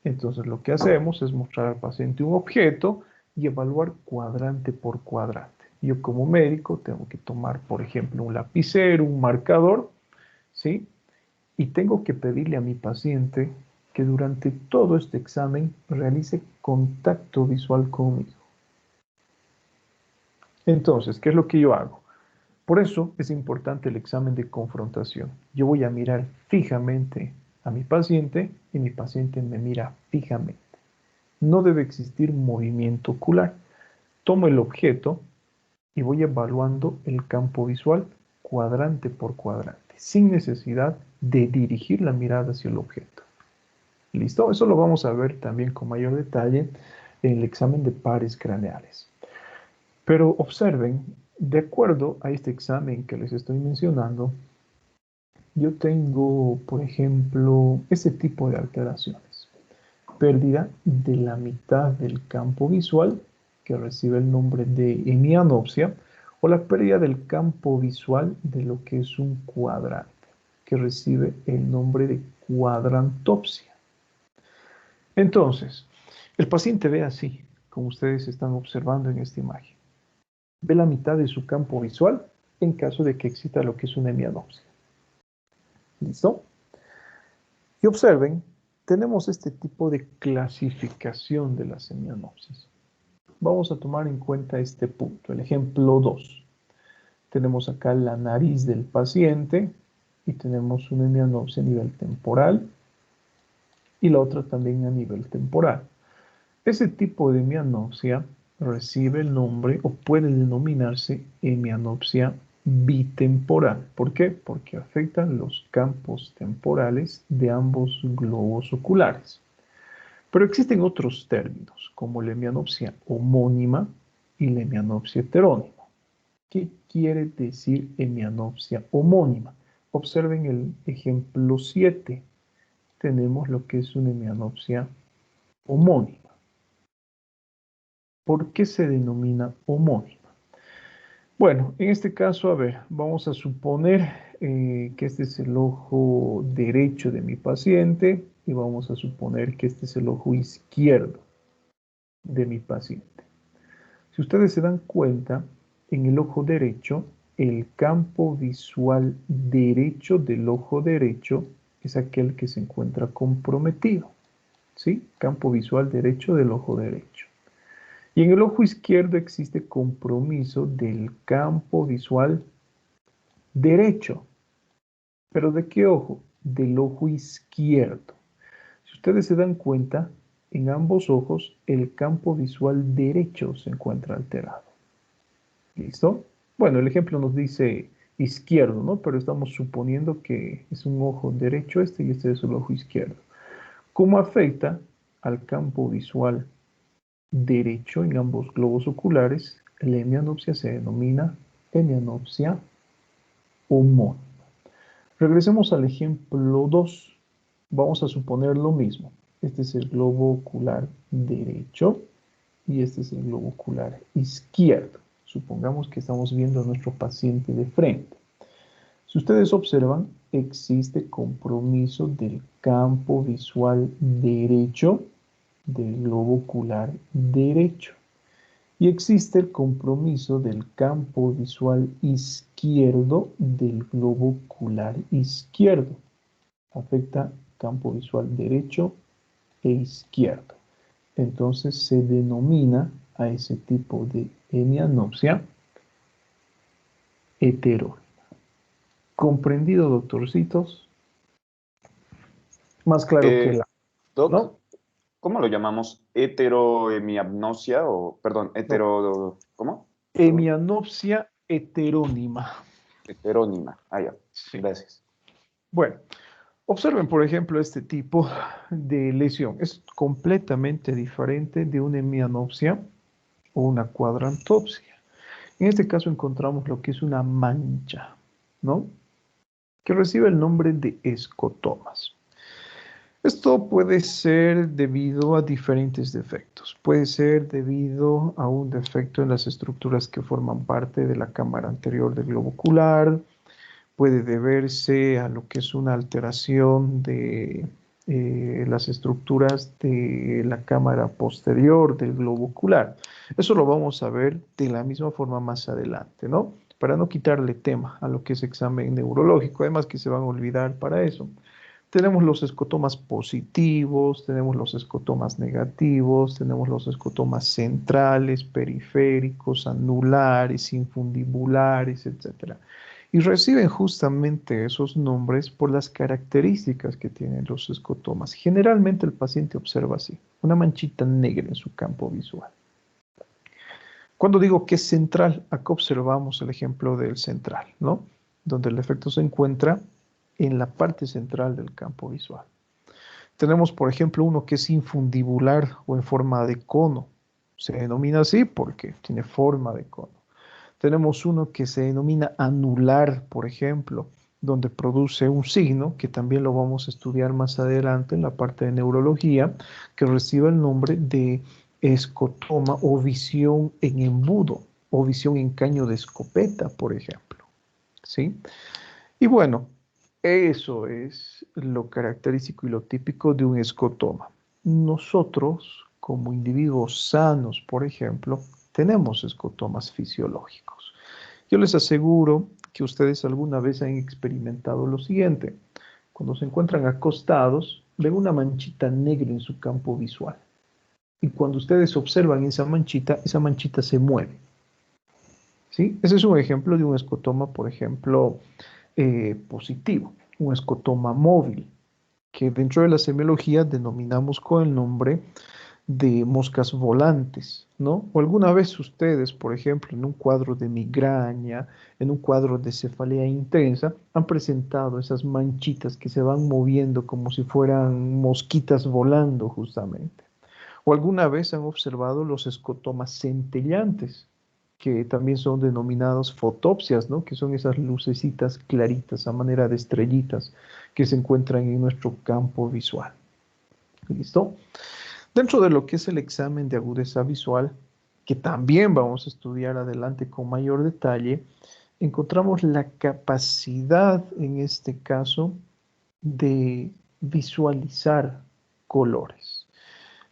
Entonces lo que hacemos es mostrar al paciente un objeto y evaluar cuadrante por cuadrante. Yo como médico tengo que tomar, por ejemplo, un lapicero, un marcador, ¿sí? Y tengo que pedirle a mi paciente que durante todo este examen realice contacto visual conmigo. Entonces, ¿qué es lo que yo hago? Por eso es importante el examen de confrontación. Yo voy a mirar fijamente a mi paciente y mi paciente me mira fijamente. No debe existir movimiento ocular. Tomo el objeto y voy evaluando el campo visual cuadrante por cuadrante, sin necesidad de dirigir la mirada hacia el objeto. ¿Listo? Eso lo vamos a ver también con mayor detalle en el examen de pares craneales. Pero observen, de acuerdo a este examen que les estoy mencionando, yo tengo, por ejemplo, ese tipo de alteraciones. Pérdida de la mitad del campo visual, que recibe el nombre de hemianopsia, o la pérdida del campo visual de lo que es un cuadrante, que recibe el nombre de cuadrantopsia. Entonces, el paciente ve así, como ustedes están observando en esta imagen. Ve la mitad de su campo visual en caso de que exista lo que es una hemianopsia. ¿Listo? Y observen, tenemos este tipo de clasificación de las hemianopsis. Vamos a tomar en cuenta este punto, el ejemplo 2. Tenemos acá la nariz del paciente y tenemos una hemianopsia a nivel temporal y la otra también a nivel temporal. Ese tipo de hemianopsia recibe el nombre o puede denominarse hemianopsia bitemporal. ¿Por qué? Porque afectan los campos temporales de ambos globos oculares. Pero existen otros términos, como la hemianopsia homónima y la hemianopsia heterónima. ¿Qué quiere decir hemianopsia homónima? Observen el ejemplo 7. Tenemos lo que es una hemianopsia homónima. ¿Por qué se denomina homónima? Bueno, en este caso, a ver, vamos a suponer que este es el ojo derecho de mi paciente y vamos a suponer que este es el ojo izquierdo de mi paciente. Si ustedes se dan cuenta, en el ojo derecho, el campo visual derecho del ojo derecho es aquel que se encuentra comprometido, ¿sí? Campo visual derecho del ojo derecho. Y en el ojo izquierdo existe compromiso del campo visual derecho. ¿Pero de qué ojo? Del ojo izquierdo. Si ustedes se dan cuenta, en ambos ojos el campo visual derecho se encuentra alterado. ¿Listo? Bueno, el ejemplo nos dice izquierdo, ¿no? Pero estamos suponiendo que es un ojo derecho este y este es el ojo izquierdo. ¿Cómo afecta al campo visual derecho en ambos globos oculares? La hemianopsia se denomina hemianopsia homónima. Regresemos al ejemplo 2. Vamos a suponer lo mismo. Este es el globo ocular derecho y este es el globo ocular izquierdo. Supongamos que estamos viendo a nuestro paciente de frente. Si ustedes observan, existe compromiso del campo visual derecho del globo ocular derecho. Y existe el compromiso del campo visual izquierdo del globo ocular izquierdo. Afecta campo visual derecho e izquierdo. Entonces se denomina a ese tipo de hemianopsia heterónima. ¿Comprendido, doctorcitos? Más claro que la... Doc, ¿no? ¿cómo lo llamamos? ¿Heterohemianopsia o, perdón, ¿cómo? Hemianopsia heterónima. Heterónima. Ah, ya. Sí. Gracias. Bueno, observen, por ejemplo, este tipo de lesión. Es completamente diferente de una hemianopsia o una cuadrantopsia. En este caso encontramos lo que es una mancha, ¿no? Que recibe el nombre de escotomas. Esto puede ser debido a diferentes defectos. Puede ser debido a un defecto en las estructuras que forman parte de la cámara anterior del globo ocular. Puede deberse a lo que es una alteración de las estructuras de la cámara posterior del globo ocular. Eso lo vamos a ver de la misma forma más adelante, ¿no? Para no quitarle tema a lo que es examen neurológico, además que se van a olvidar para eso. Tenemos los escotomas positivos, tenemos los escotomas negativos, tenemos los escotomas centrales, periféricos, anulares, infundibulares, etc. Y reciben justamente esos nombres por las características que tienen los escotomas. Generalmente el paciente observa así, una manchita negra en su campo visual. Cuando digo que es central, acá observamos el ejemplo del central, ¿no? Donde el efecto se encuentra en la parte central del campo visual. Tenemos, por ejemplo, uno que es infundibular o en forma de cono. Se denomina así porque tiene forma de cono. Tenemos uno que se denomina anular, por ejemplo, donde produce un signo, que también lo vamos a estudiar más adelante en la parte de neurología, que recibe el nombre de escotoma o visión en embudo, o visión en caño de escopeta, por ejemplo. ¿Sí? Y bueno, eso es lo característico y lo típico de un escotoma. Nosotros, como individuos sanos, por ejemplo, tenemos escotomas fisiológicos. Yo les aseguro que ustedes alguna vez han experimentado lo siguiente. Cuando se encuentran acostados, ven una manchita negra en su campo visual. Y cuando ustedes observan esa manchita se mueve. ¿Sí? Ese es un ejemplo de un escotoma, por ejemplo, positivo, un escotoma móvil, que dentro de la semiología denominamos con el nombre de moscas volantes, ¿no? O alguna vez ustedes, por ejemplo, en un cuadro de migraña, en un cuadro de cefalea intensa, han presentado esas manchitas que se van moviendo como si fueran mosquitas volando justamente. O alguna vez han observado los escotomas centellantes, que también son denominados fotopsias, ¿no? Que son esas lucecitas claritas a manera de estrellitas que se encuentran en nuestro campo visual. ¿Listo? Dentro de lo que es el examen de agudeza visual, que también vamos a estudiar adelante con mayor detalle, encontramos la capacidad, en este caso, de visualizar colores.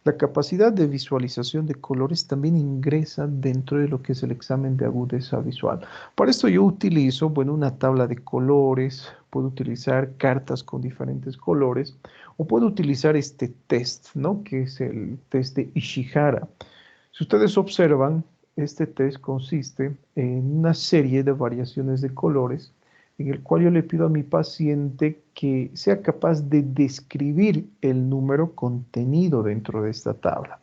La capacidad de visualización de colores también ingresa dentro de lo que es el examen de agudeza visual. Para esto yo utilizo, bueno, una tabla de colores, puedo utilizar cartas con diferentes colores, o puedo utilizar este test, ¿no? Que es el test de Ishihara. Si ustedes observan, este test consiste en una serie de variaciones de colores en el cual yo le pido a mi paciente que sea capaz de describir el número contenido dentro de esta tabla.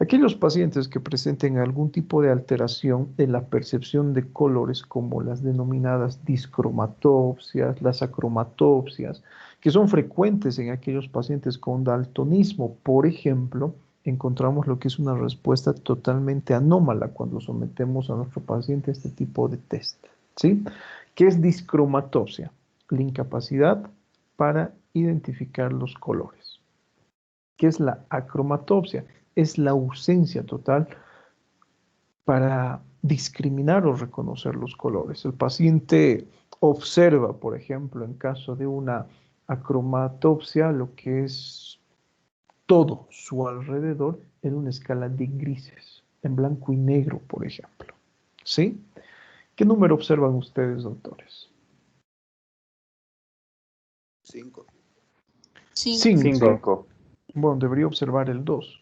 Aquellos pacientes que presenten algún tipo de alteración en la percepción de colores, como las denominadas discromatopsias, las acromatopsias, que son frecuentes en aquellos pacientes con daltonismo, por ejemplo, encontramos lo que es una respuesta totalmente anómala cuando sometemos a nuestro paciente a este tipo de test, ¿sí? ¿Qué es discromatopsia? La incapacidad para identificar los colores. ¿Qué es la acromatopsia? Es la ausencia total para discriminar o reconocer los colores. El paciente observa, por ejemplo, en caso de una acromatopsia, lo que es todo su alrededor en una escala de grises, en blanco y negro, por ejemplo. ¿Sí? ¿Qué número observan ustedes, doctores? 5. 5. 5. Bueno, debería observar el 2.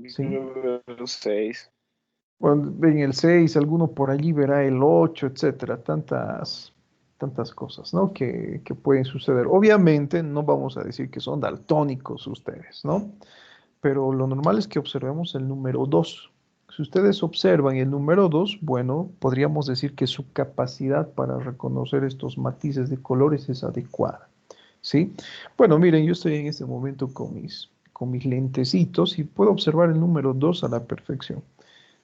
¿Sí? 6. Bueno, ven el 6, alguno por allí verá el 8, etcétera. Tantas cosas, ¿no? Que pueden suceder. Obviamente no vamos a decir que son daltónicos ustedes, ¿no? Pero lo normal es que observemos el número 2. Si ustedes observan el número 2, bueno, podríamos decir que su capacidad para reconocer estos matices de colores es adecuada, ¿sí? Bueno, miren, yo estoy en este momento con mis lentecitos y puedo observar el número 2 a la perfección.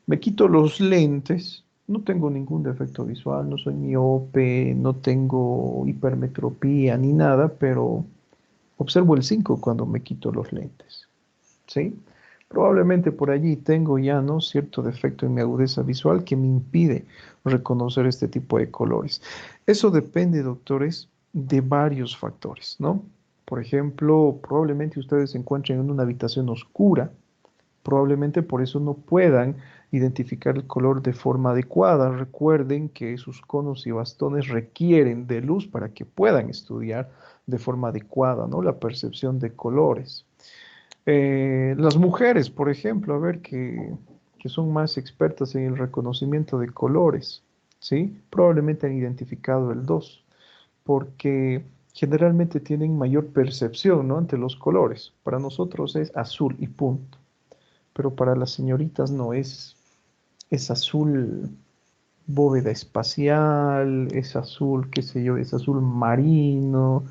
Me quito los lentes, no tengo ningún defecto visual, no soy miope, no tengo hipermetropía ni nada, pero observo el 5 cuando me quito los lentes, ¿sí? Probablemente por allí tengo ya, ¿no?, cierto defecto en mi agudeza visual que me impide reconocer este tipo de colores. Eso depende, doctores, de varios factores, ¿no? Por ejemplo, probablemente ustedes se encuentren en una habitación oscura, probablemente por eso no puedan identificar el color de forma adecuada. Recuerden que sus conos y bastones requieren de luz para que puedan estudiar de forma adecuada, ¿no?, la percepción de colores. Las mujeres, por ejemplo, a ver, que son más expertas en el reconocimiento de colores, ¿sí? Probablemente han identificado el 2, porque generalmente tienen mayor percepción, ¿no?, ante los colores. Para nosotros es azul y punto, pero para las señoritas no es azul bóveda espacial, es azul, qué sé yo, es azul marino,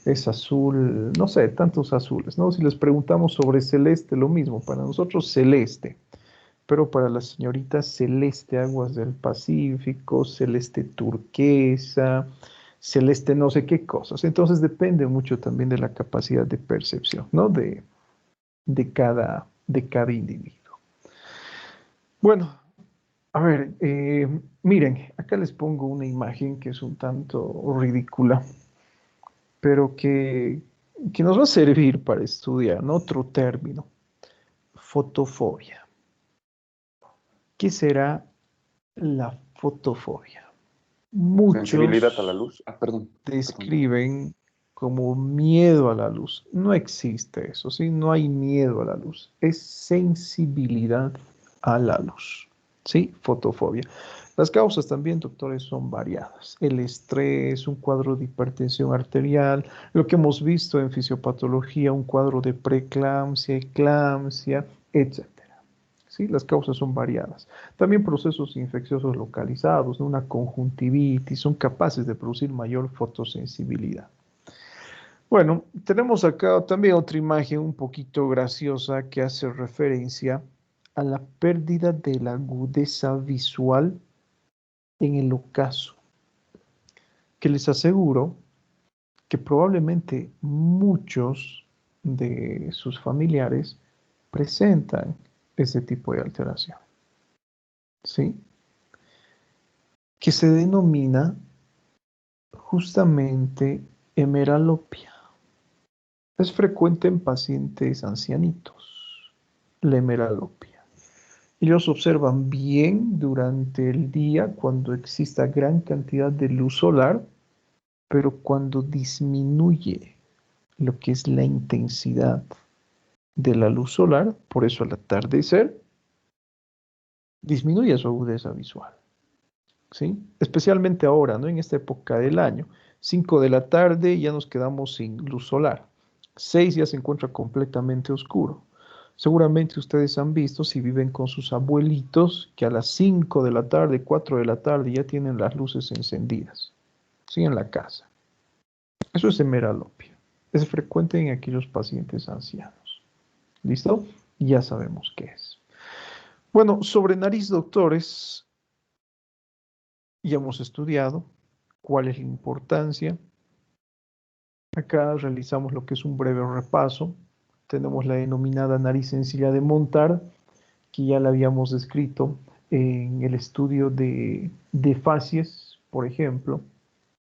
es azul, no sé, tantos azules, ¿no? Si les preguntamos sobre celeste, lo mismo, para nosotros celeste, pero para las señoritas celeste aguas del Pacífico, celeste turquesa, celeste no sé qué cosas. Entonces depende mucho también de la capacidad de percepción, ¿no? De cada individuo. Bueno, a ver, miren, acá les pongo una imagen que es un tanto ridícula, pero que nos va a servir para estudiar, ¿no? Otro término, fotofobia. ¿Qué será la fotofobia? Sensibilidad a la Muchos luz. Perdón. describen como miedo a la luz. No existe eso, ¿sí? No hay miedo a la luz. Es sensibilidad a la luz, ¿sí? Fotofobia. Las causas también, doctores, son variadas. El estrés, un cuadro de hipertensión arterial, lo que hemos visto en fisiopatología, un cuadro de preeclampsia, eclampsia, etc. ¿Sí? Las causas son variadas. También procesos infecciosos localizados, ¿no?, una conjuntivitis, son capaces de producir mayor fotosensibilidad. Bueno, tenemos acá también otra imagen un poquito graciosa que hace referencia a la pérdida de la agudeza visual en el ocaso, que les aseguro que probablemente muchos de sus familiares presentan ese tipo de alteración, ¿sí? Que se denomina justamente hemeralopia. Es frecuente en pacientes ancianitos, la hemeralopia. Ellos observan bien durante el día cuando exista gran cantidad de luz solar, pero cuando disminuye lo que es la intensidad de la luz solar, por eso al atardecer, disminuye su agudeza visual, ¿sí? Especialmente ahora, ¿no?, en esta época del año. 5 de la tarde ya nos quedamos sin luz solar. 6 ya se encuentra completamente oscuro. Seguramente ustedes han visto, si viven con sus abuelitos, que a las 5 de la tarde, 4 de la tarde ya tienen las luces encendidas, ¿sí? En la casa. Eso es hemeralopia. Es frecuente en aquellos pacientes ancianos. ¿Listo? Ya sabemos qué es. Bueno, sobre nariz, doctores, ya hemos estudiado cuál es la importancia. Acá realizamos lo que es un breve repaso. Tenemos la denominada nariz sencilla de montar, que ya la habíamos descrito en el estudio de facies, por ejemplo,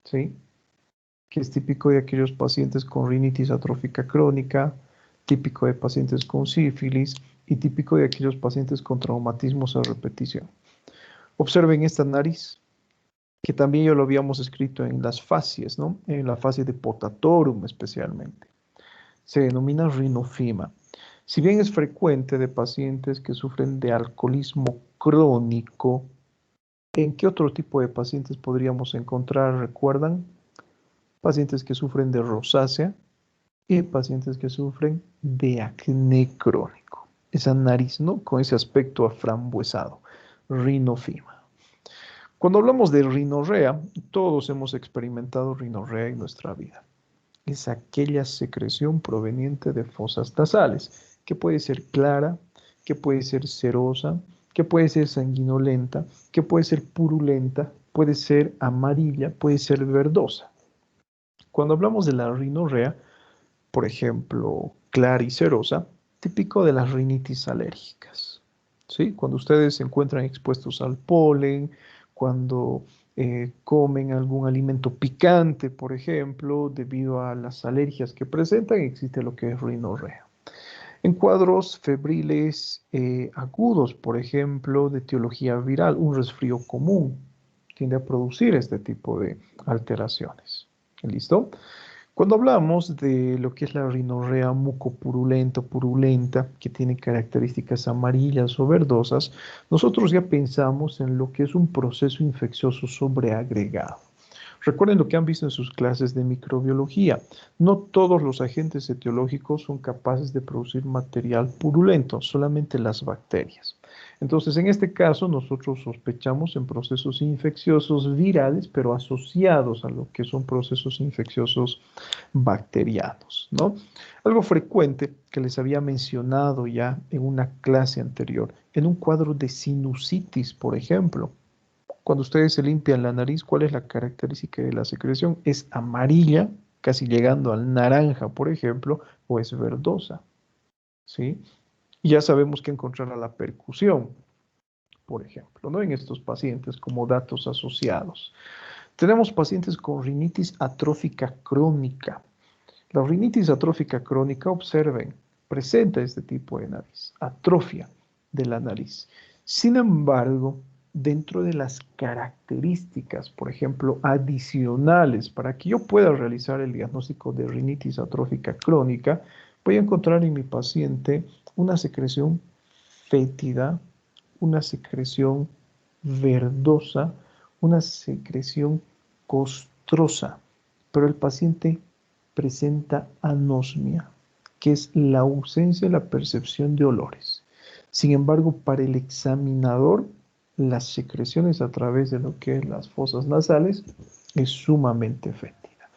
¿sí? Que es típico de aquellos pacientes con rinitis atrófica crónica, típico de pacientes con sífilis y típico de aquellos pacientes con traumatismos a repetición. Observen esta nariz, que también ya lo habíamos escrito en las facies, ¿no? En la fase de potatorum especialmente. Se denomina rinofima. Si bien es frecuente de pacientes que sufren de alcoholismo crónico, ¿en qué otro tipo de pacientes podríamos encontrar? ¿Recuerdan? Pacientes que sufren de rosácea y pacientes que sufren de acné crónico. Esa nariz, ¿no? Con ese aspecto aframbuesado. Rinofima. Cuando hablamos de rinorrea, todos hemos experimentado rinorrea en nuestra vida. Es aquella secreción proveniente de fosas nasales, que puede ser clara, que puede ser serosa, que puede ser sanguinolenta, que puede ser purulenta, puede ser amarilla, puede ser verdosa. Cuando hablamos de la rinorrea, por ejemplo, clara y serosa, típico de las rinitis alérgicas, ¿sí? Cuando ustedes se encuentran expuestos al polen, cuando comen algún alimento picante, por ejemplo, debido a las alergias que presentan, existe lo que es rinorrea. En cuadros febriles agudos, por ejemplo, de etiología viral, un resfrío común tiende a producir este tipo de alteraciones. ¿Listo? Cuando hablamos de lo que es la rinorrea mucopurulenta, purulenta, que tiene características amarillas o verdosas, nosotros ya pensamos en lo que es un proceso infeccioso sobreagregado. Recuerden lo que han visto en sus clases de microbiología. No todos los agentes etiológicos son capaces de producir material purulento, solamente las bacterias. Entonces, en este caso, nosotros sospechamos en procesos infecciosos virales, pero asociados a lo que son procesos infecciosos bacterianos, ¿no? Algo frecuente que les había mencionado ya en una clase anterior, en un cuadro de sinusitis, por ejemplo. Cuando ustedes se limpian la nariz, ¿cuál es la característica de la secreción? Es amarilla, casi llegando al naranja, por ejemplo, o es verdosa, ¿sí? Y ya sabemos que encontrar a la percusión, por ejemplo, ¿no? En estos pacientes como datos asociados. Tenemos pacientes con rinitis atrófica crónica. La rinitis atrófica crónica, observen, presenta este tipo de nariz, atrofia de la nariz. Sin embargo, dentro de las características, por ejemplo, adicionales, para que yo pueda realizar el diagnóstico de rinitis atrófica crónica, voy a encontrar en mi paciente una secreción fétida, una secreción verdosa, una secreción costrosa, pero el paciente presenta anosmia, que es la ausencia de la percepción de olores. Sin embargo, para el examinador, las secreciones a través de lo que es las fosas nasales es sumamente fétida.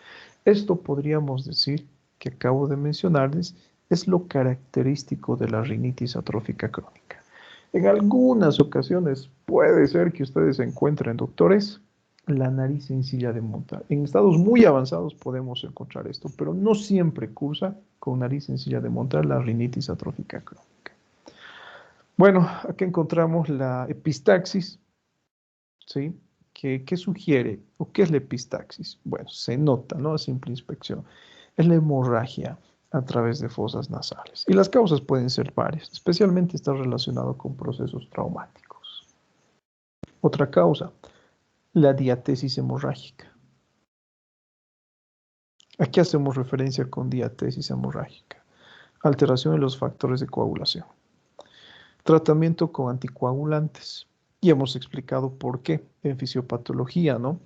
Esto podríamos decir que acabo de mencionarles es lo característico de la rinitis atrófica crónica. En algunas ocasiones puede ser que ustedes encuentren, doctores, la nariz sencilla de montar. En estados muy avanzados podemos encontrar esto, pero no siempre cursa con nariz sencilla de montar la rinitis atrófica crónica. Bueno, aquí encontramos la epistaxis, ¿sí? ¿Qué sugiere o qué es la epistaxis? Bueno, se nota, ¿no? A simple inspección. Es la hemorragia a través de fosas nasales. Y las causas pueden ser varias, especialmente está relacionado con procesos traumáticos. Otra causa, la diatesis hemorrágica. ¿A qué hacemos referencia con diatesis hemorrágica? Alteración en los factores de coagulación. Tratamiento con anticoagulantes. Y hemos explicado por qué en fisiopatología, ¿no?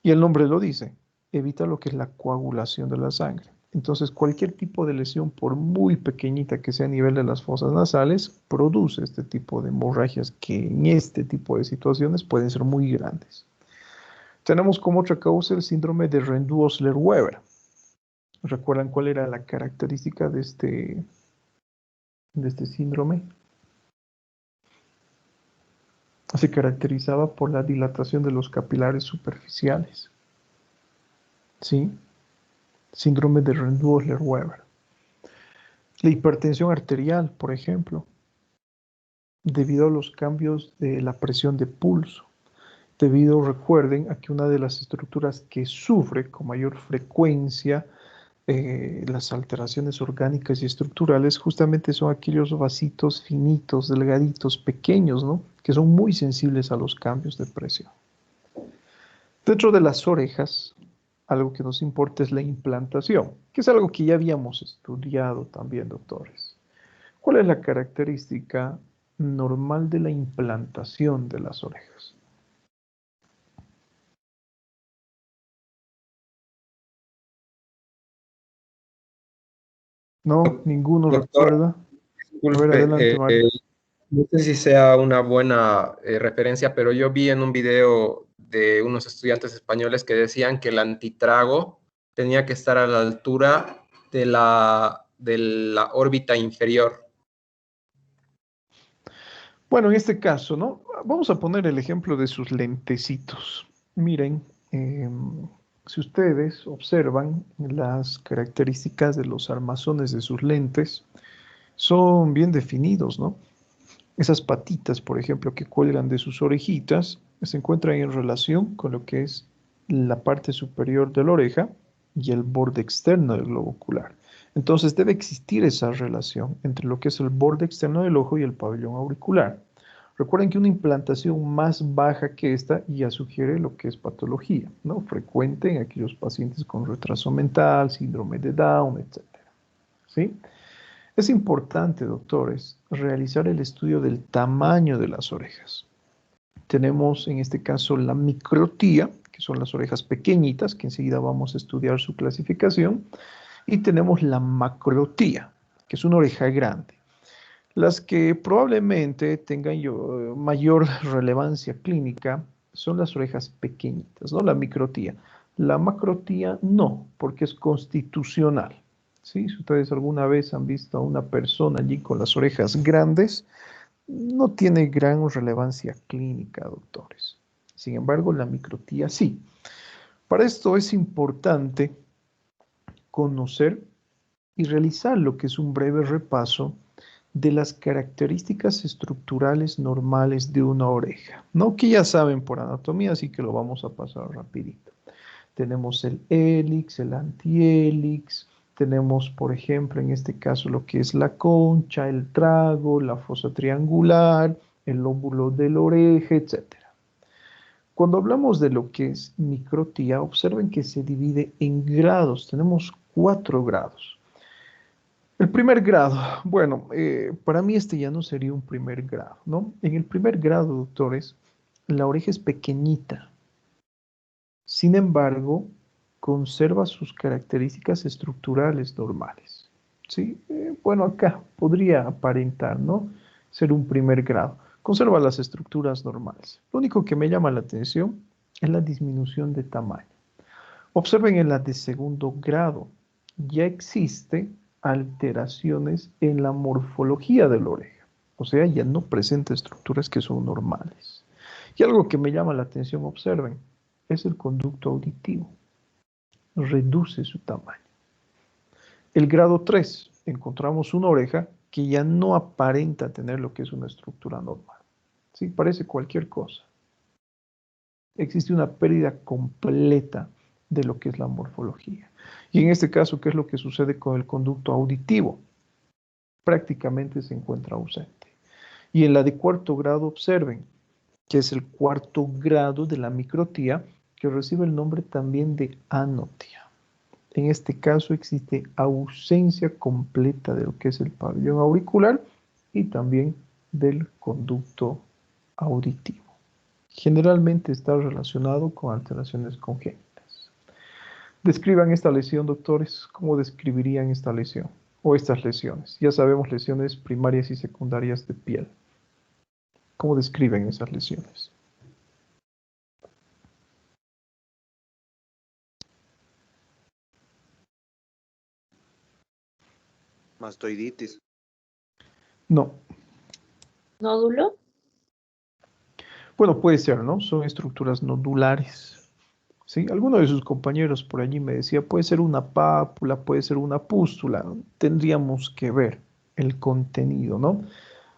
Y el nombre lo dice, evita lo que es la coagulación de la sangre. Entonces, cualquier tipo de lesión, por muy pequeñita que sea a nivel de las fosas nasales, produce este tipo de hemorragias que en este tipo de situaciones pueden ser muy grandes. Tenemos como otra causa el síndrome de Rendu-Osler-Weber. ¿Recuerdan cuál era la característica de este síndrome? Se caracterizaba por la dilatación de los capilares superficiales. ¿Sí? Síndrome de Rendu-Osler-Weber. La hipertensión arterial, por ejemplo, debido a los cambios de la presión de pulso. Debido, recuerden, a que una de las estructuras que sufre con mayor frecuencia las alteraciones orgánicas y estructurales justamente son aquellos vasitos finitos, delgaditos, pequeños, ¿no? Que son muy sensibles a los cambios de presión. Dentro de las orejas, algo que nos importa es la implantación, que es algo que ya habíamos estudiado también, doctores. ¿Cuál es la característica normal de la implantación de las orejas? No, ninguno Doctor, recuerda. A ver, disculpe, adelante, Mario. no sé si sea una buena referencia, pero yo vi en un video de unos estudiantes españoles que decían que el antitrago tenía que estar a la altura de la órbita inferior. Bueno, en este caso, ¿no? Vamos a poner el ejemplo de sus lentecitos. Miren, si ustedes observan las características de los armazones de sus lentes, son bien definidos, ¿no? Esas patitas, por ejemplo, que cuelgan de sus orejitas, se encuentran en relación con lo que es la parte superior de la oreja y el borde externo del globo ocular. Entonces debe existir esa relación entre lo que es el borde externo del ojo y el pabellón auricular. Recuerden que una implantación más baja que esta ya sugiere lo que es patología, ¿no? Frecuente en aquellos pacientes con retraso mental, síndrome de Down, etc. ¿Sí? Es importante, doctores, realizar el estudio del tamaño de las orejas. Tenemos en este caso la microtía, que son las orejas pequeñitas, que enseguida vamos a estudiar su clasificación, y tenemos la macrotía, que es una oreja grande. Las que probablemente tengan mayor relevancia clínica son las orejas pequeñitas, ¿no? La microtía. La macrotía no, porque es constitucional. ¿Sí? Si ustedes alguna vez han visto a una persona allí con las orejas grandes, no tiene gran relevancia clínica, doctores. Sin embargo, la microtía sí. Para esto es importante conocer y realizar lo que es un breve repaso de las características estructurales normales de una oreja, ¿no? Que ya saben por anatomía, así que lo vamos a pasar rapidito. Tenemos el hélix, el antihélix, tenemos, por ejemplo, en este caso lo que es la concha, el trago, la fosa triangular, el lóbulo de la oreja, etc. Cuando hablamos de lo que es microtía, observen que se divide en grados. Tenemos 4 grados. El primer grado, bueno, para mí este ya no sería un primer grado, ¿no? En el primer grado, doctores, la oreja es pequeñita. Sin embargo, conserva sus características estructurales normales. ¿Sí? Bueno, acá podría aparentar, ¿no? Ser un primer grado. Conserva las estructuras normales. Lo único que me llama la atención es la disminución de tamaño. Observen en la de segundo grado. Ya existe alteraciones en la morfología de la oreja. O sea, ya no presenta estructuras que son normales. Y algo que me llama la atención, observen, es el conducto auditivo. Reduce su tamaño. El grado 3, encontramos una oreja que ya no aparenta tener lo que es una estructura normal. Sí, parece cualquier cosa. Existe una pérdida completa de lo que es la morfología. Y en este caso, ¿qué es lo que sucede con el conducto auditivo? Prácticamente se encuentra ausente. Y en la de cuarto grado, observen, que es el cuarto grado de la microtía, que recibe el nombre también de anotía. En este caso existe ausencia completa de lo que es el pabellón auricular y también del conducto auditivo. Generalmente está relacionado con alteraciones congénitas. Describan esta lesión, doctores. ¿Cómo describirían esta lesión? O estas lesiones. Ya sabemos lesiones primarias y secundarias de piel. ¿Cómo describen esas lesiones? Mastoiditis. No. ¿Nódulo? Bueno, puede ser, ¿no? Son estructuras nodulares. ¿Sí? Alguno de sus compañeros por allí me decía, puede ser una pápula, puede ser una pústula. Tendríamos que ver el contenido, ¿no?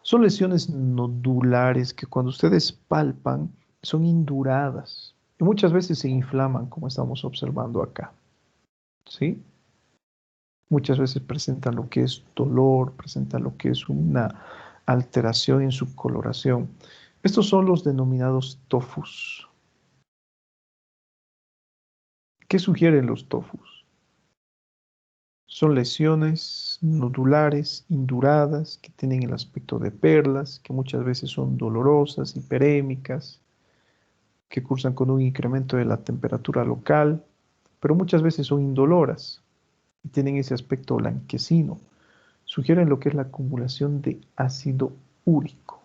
Son lesiones nodulares que cuando ustedes palpan son induradas y muchas veces se inflaman, como estamos observando acá. ¿Sí? Muchas veces presentan lo que es dolor, presentan lo que es una alteración en su coloración. Estos son los denominados tofus. ¿Qué sugieren los tofus? Son lesiones nodulares, induradas, que tienen el aspecto de perlas, que muchas veces son dolorosas, hiperémicas, que cursan con un incremento de la temperatura local, pero muchas veces son indoloras y tienen ese aspecto blanquecino. Sugieren lo que es la acumulación de ácido úrico.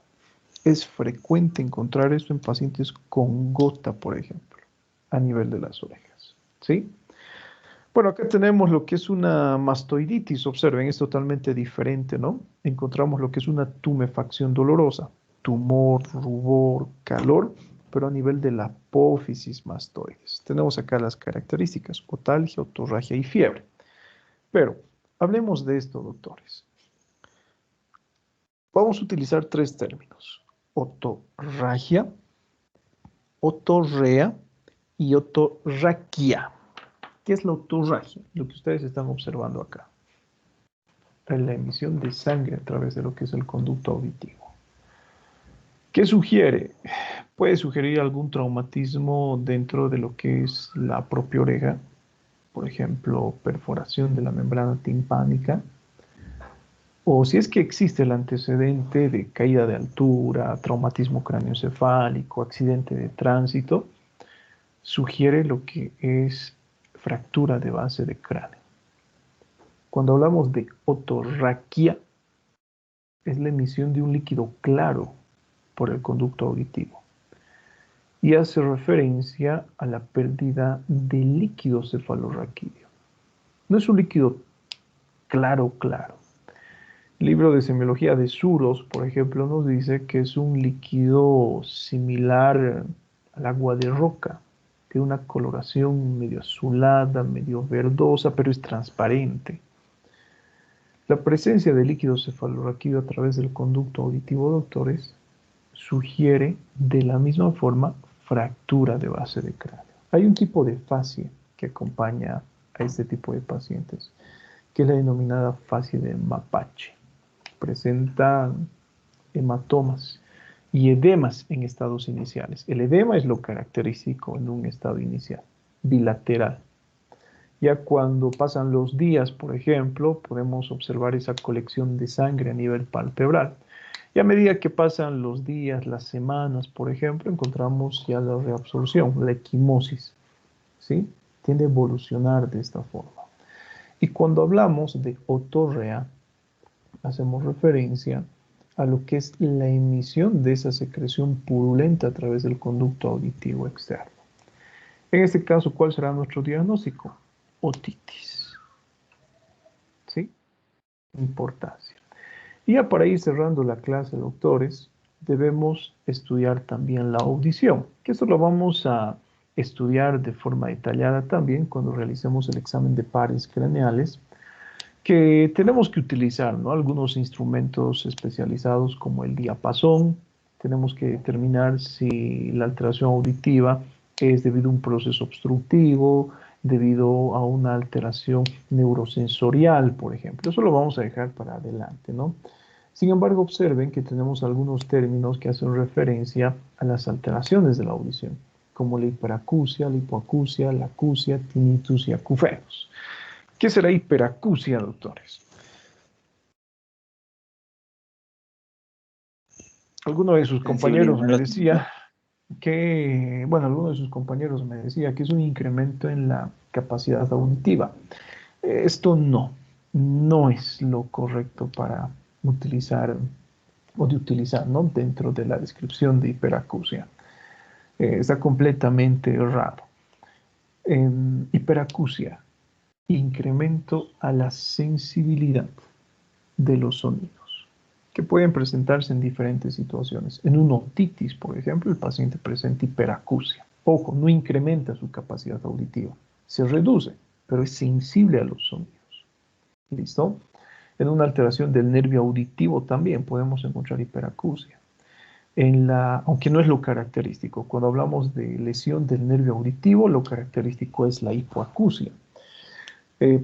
Es frecuente encontrar esto en pacientes con gota, por ejemplo, a nivel de las orejas. ¿Sí? Bueno, acá tenemos lo que es una mastoiditis. Observen, es totalmente diferente, ¿no? Encontramos lo que es una tumefacción dolorosa, tumor, rubor, calor, pero a nivel de la apófisis mastoides. Tenemos acá las características, otalgia, otorragia y fiebre. Pero hablemos de esto, doctores. Vamos a utilizar tres términos: otorragia, otorrea y otorraquia. ¿Qué es la otorragia? Lo que ustedes están observando acá. La emisión de sangre a través de lo que es el conducto auditivo. ¿Qué sugiere? Puede sugerir algún traumatismo dentro de lo que es la propia oreja, por ejemplo, perforación de la membrana timpánica, o si es que existe el antecedente de caída de altura, traumatismo craneoencefálico, accidente de tránsito, sugiere lo que es fractura de base de cráneo. Cuando hablamos de otorraquia, es la emisión de un líquido claro por el conducto auditivo y hace referencia a la pérdida de líquido cefalorraquídeo. No es un líquido claro. El libro de semiología de Suros, por ejemplo, nos dice que es un líquido similar al agua de roca, tiene una coloración medio azulada, medio verdosa, pero es transparente. La presencia de líquido cefalorraquídeo a través del conducto auditivo, doctores, sugiere de la misma forma fractura de base de cráneo. Hay un tipo de fascia que acompaña a este tipo de pacientes, que es la denominada fascia de mapache. Presenta hematomas y edemas en estados iniciales. El edema es lo característico en un estado inicial, bilateral. Ya cuando pasan los días, por ejemplo, podemos observar esa colección de sangre a nivel palpebral. Y a medida que pasan los días, las semanas, por ejemplo, encontramos ya la reabsorción, la equimosis, ¿sí? Tiende a evolucionar de esta forma. Y cuando hablamos de otorrea, hacemos referencia a lo que es la emisión de esa secreción purulenta a través del conducto auditivo externo. En este caso, ¿cuál será nuestro diagnóstico? Otitis. ¿Sí? Importancia. Y ya para ir cerrando la clase, doctores, debemos estudiar también la audición, que eso lo vamos a estudiar de forma detallada también cuando realicemos el examen de pares craneales, que tenemos que utilizar, ¿no? Algunos instrumentos especializados como el diapasón. Tenemos que determinar si la alteración auditiva es debido a un proceso obstructivo, debido a una alteración neurosensorial, por ejemplo. Eso lo vamos a dejar para adelante, ¿no? Sin embargo, observen que tenemos algunos términos que hacen referencia a las alteraciones de la audición, como la hiperacusia, la hipoacusia, la acusia, tinnitus y acufenos. ¿Qué será hiperacusia, doctores? Alguno de sus compañeros me decía, que, bueno, alguno de sus compañeros me decía que es un incremento en la capacidad auditiva. Esto no es lo correcto para utilizar o de utilizar, ¿no? Dentro de la descripción de hiperacusia. Está completamente errado. Hiperacusia, incremento a la sensibilidad de los sonidos, que pueden presentarse en diferentes situaciones. En una otitis, por ejemplo, el paciente presenta hiperacusia. Ojo, no incrementa su capacidad auditiva, se reduce, pero es sensible a los sonidos. ¿Listo? En una alteración del nervio auditivo también podemos encontrar hiperacusia. Aunque no es lo característico, cuando hablamos de lesión del nervio auditivo, lo característico es la hipoacusia.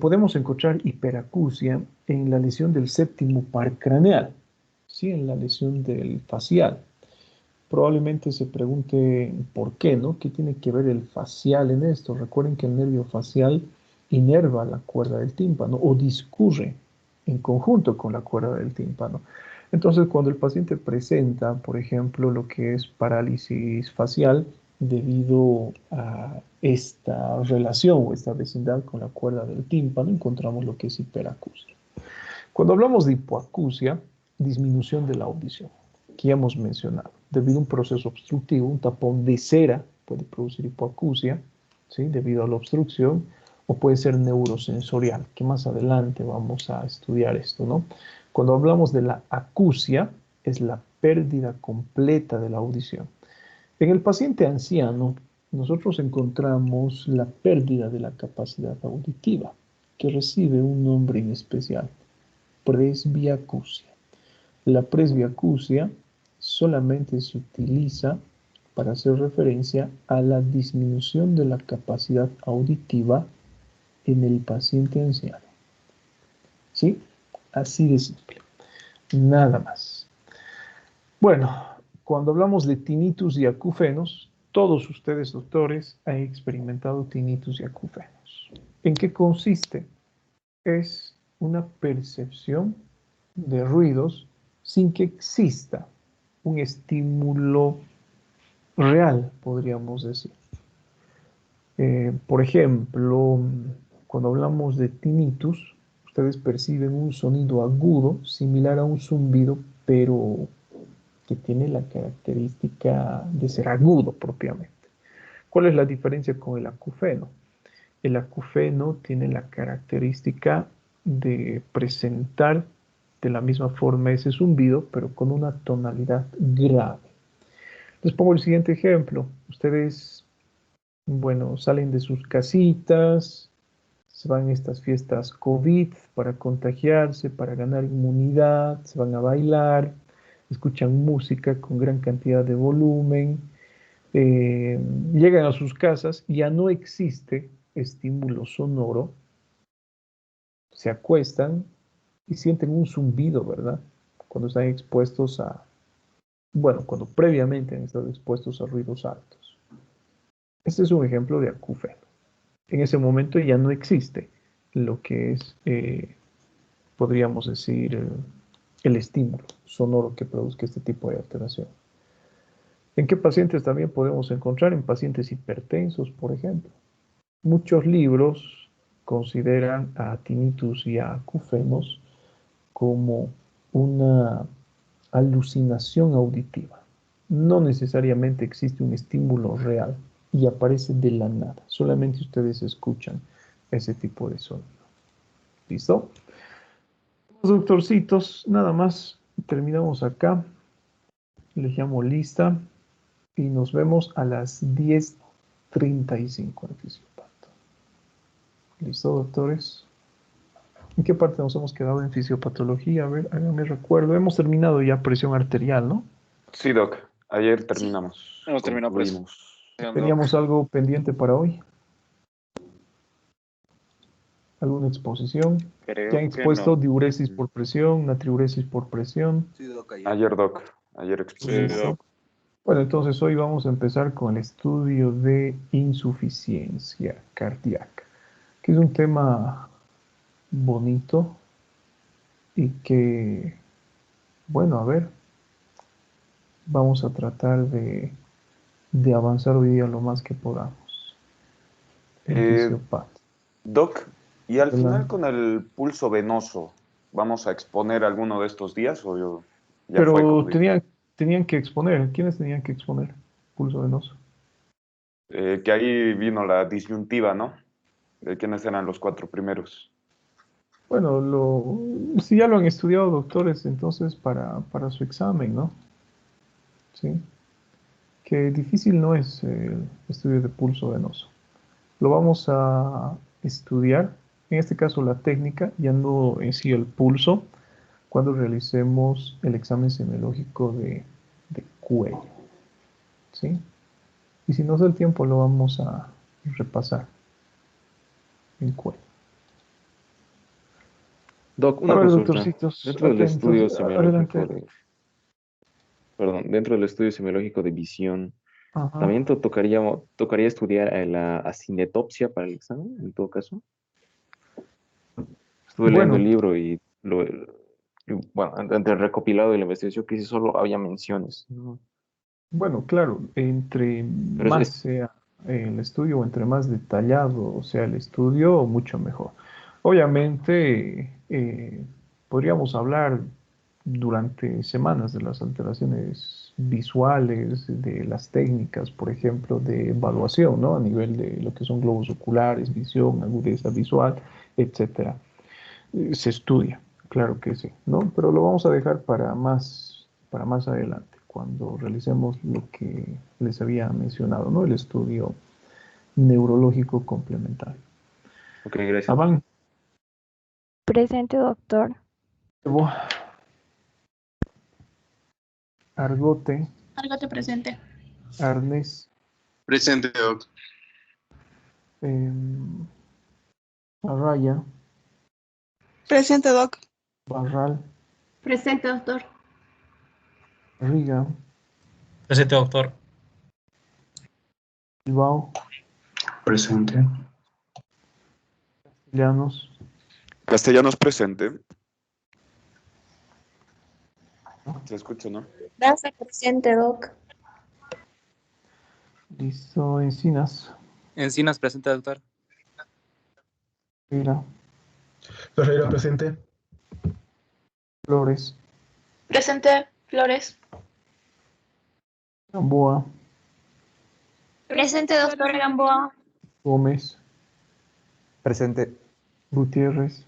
Podemos encontrar hiperacusia en la lesión del séptimo par craneal, ¿sí? En la lesión del facial. Probablemente se pregunte por qué, ¿no? ¿Qué tiene que ver el facial en esto? Recuerden que el nervio facial inerva la cuerda del tímpano o discurre en conjunto con la cuerda del tímpano. Entonces, cuando el paciente presenta, por ejemplo, lo que es parálisis facial debido a esta relación o esta vecindad con la cuerda del tímpano, encontramos lo que es hiperacusia. Cuando hablamos de hipoacusia, disminución de la audición, que ya hemos mencionado, debido a un proceso obstructivo, un tapón de cera puede producir hipoacusia, ¿sí? Debido a la obstrucción, o puede ser neurosensorial, que más adelante vamos a estudiar esto, ¿no? Cuando hablamos de la acusia, es la pérdida completa de la audición. En el paciente anciano, nosotros encontramos la pérdida de la capacidad auditiva, que recibe un nombre en especial, presbiacusia. La presbiacusia solamente se utiliza para hacer referencia a la disminución de la capacidad auditiva en el paciente anciano. ¿Sí? Así de simple. Nada más. Bueno, cuando hablamos de tinnitus y acúfenos, todos ustedes, doctores, han experimentado tinnitus y acúfenos. ¿En qué consiste? Es una percepción de ruidos sin que exista un estímulo real, podríamos decir. Por ejemplo, cuando hablamos de tinnitus, ustedes perciben un sonido agudo similar a un zumbido, pero que tiene la característica de ser agudo propiamente. ¿Cuál es la diferencia con el acúfeno? El acúfeno tiene la característica de presentar de la misma forma ese zumbido, pero con una tonalidad grave. Les pongo el siguiente ejemplo. Ustedes, bueno, salen de sus casitas, se van a estas fiestas COVID para contagiarse, para ganar inmunidad, se van a bailar, escuchan música con gran cantidad de volumen, llegan a sus casas, ya no existe estímulo sonoro, se acuestan y sienten un zumbido, ¿verdad? Cuando están expuestos bueno, cuando previamente han estado expuestos a ruidos altos. Este es un ejemplo de acúfeno. En ese momento ya no existe lo que es, podríamos decir, el estímulo sonoro que produzca este tipo de alteración. ¿En qué pacientes también podemos encontrar? En pacientes hipertensos, por ejemplo. Muchos libros consideran a tinnitus y a acúfenos como una alucinación auditiva. No necesariamente existe un estímulo real y aparece de la nada. Solamente ustedes escuchan ese tipo de sonido. ¿Listo? Los doctorcitos, nada más terminamos acá. Les llamo lista y nos vemos a las 10:35 en Fisiopato. ¿Listo, doctores? ¿En qué parte nos hemos quedado en fisiopatología? A ver, háganme recuerdo. Hemos terminado ya presión arterial, ¿no? Sí, Doc. Ayer terminamos. Hemos terminado Concluimos. ¿Teníamos algo pendiente para hoy? ¿Alguna exposición? Ya han Creo que expuesto no. diuresis por presión, natriuresis por presión. Sí, Doc, ayer. Ayer, Doc. Ayer Sí, expusimos. ¿Listo? Doc. Bueno, entonces hoy vamos a empezar con el estudio de insuficiencia cardíaca, que es un tema bonito y que, bueno, a ver, vamos a tratar de de avanzar hoy día lo más que podamos. El Eh, fisiopata. Doc, y al final Adelante. con el pulso venoso, ¿vamos a exponer alguno de estos días o ya fue, como Pero dice? tenían que exponer. ¿Quiénes tenían que exponer? Pulso venoso. Que ahí vino la disyuntiva, ¿no? De quiénes eran los 4 primeros. Bueno, si ya lo han estudiado doctores, entonces para su examen, ¿no? Sí. Que difícil no es el estudio de pulso venoso. Lo vamos a estudiar, en este caso la técnica, ya no en sí el pulso, cuando realicemos el examen semiológico de cuello, ¿sí? Y si nos da el tiempo, lo vamos a repasar en cuello. Doc, una A ver, consulta. doctorcitos, Dentro del atentos. estudio Adelante. semiológico dentro del estudio semiológico de visión, Ajá. ¿también tocaría estudiar la cinetopsia para el examen, en todo caso? Estuve leyendo el Bueno, libro bueno, entre el recopilado y la investigación que hice solo había menciones, ¿no? bueno, claro, entre Pero más sea el estudio, entre más detallado sea el estudio, mucho mejor. Obviamente, podríamos hablar durante semanas de las alteraciones visuales, de las técnicas, por ejemplo, de evaluación, ¿no? A nivel de lo que son globos oculares, visión, agudeza visual, etcétera. Se estudia, claro que sí, ¿no? Pero lo vamos a dejar para más adelante, cuando realicemos lo que les había mencionado, ¿no? El estudio neurológico complementario. ok, gracias. Avan, Presente, doctor. Evo, Argote, Algo te presente. Arnes, Presente, doc. em, Arraya, Presente, doc. Barral, Presente, doctor. Riga, Presente, doctor. Bilbao, Presente. Llanos, Castellanos presente. Se escucha, ¿no? Gracias, presente, doc. listo, Encinas, Encinas, presente, doctor. Vera, Ferreira, presente. Flores, Presente, Flores. Gamboa, Presente, doctor Gamboa. Gómez, Presente. Gutiérrez,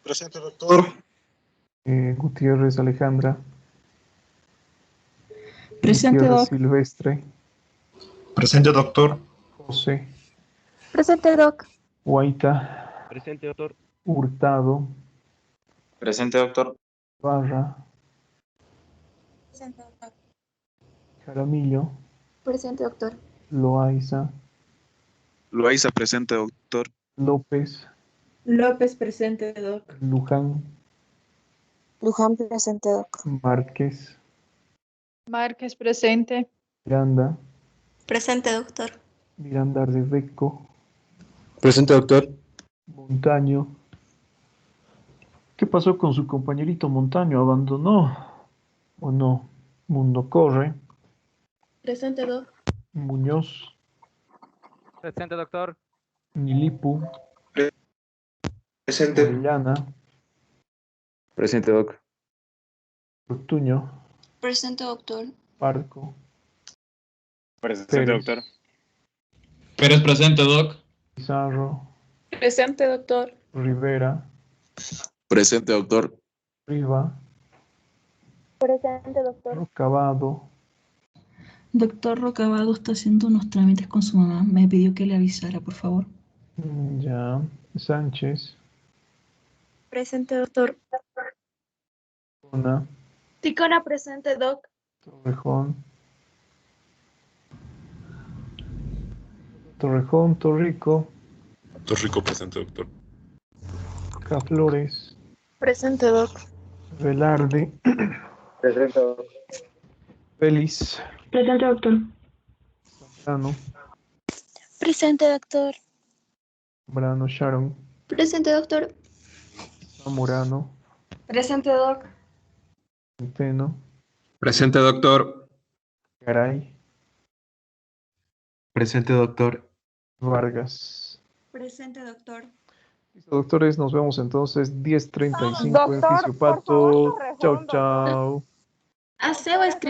Presente, doctor. Gutiérrez Alejandra, Presente, Gutiérrez doc. Silvestre, Presente, doctor. José, Presente, doc. Guaita, Presente, doctor. Hurtado, Presente, doctor. Barra, Presente, doctor. Jaramillo, Presente, doctor. Loaiza, Loaiza, presente, doctor. López, López, presente, doc. Luján, Luján, presente, doc. Márquez, Márquez, presente. Miranda, Presente, doctor. Miranda Rebeco, Presente, doctor. Montaño. ¿Qué pasó con su compañerito Montaño? ¿Abandonó o no? Mundo Corre, Presente, doc. Muñoz, Presente, doctor. Nilipu, Presente. Orellana, Presente, doc. Ortuño, Presente, doctor. Parco, Presente, Pérez, doctor. Pérez, presente, doc. Pizarro, Presente, doctor. Rivera, Presente, doctor. Riva, Presente, doctor. Rocabado, Doctor Rocabado está haciendo unos trámites con su mamá. Me pidió que le avisara, por favor. ya, Sánchez, Presente, doctor. Ticona, Ticona, presente, doc. Torrejón, Torrico, Torrico, presente, doctor. Flores, Presente, doc. Velarde, Presente, doctor. Félix, Presente, doctor. Zambrano, Presente, doctor. Zambrano Sharon, Presente, doctor. Zamorano, Presente, doc. Centeno, Presente, doctor. Garay, Presente, doctor. Vargas. Presente, doctor. Listo, doctores, nos vemos entonces 10:35 en Doctor, Fisiopato. por favor, Chao, refondo, ¿no? chao. Aseo escribir.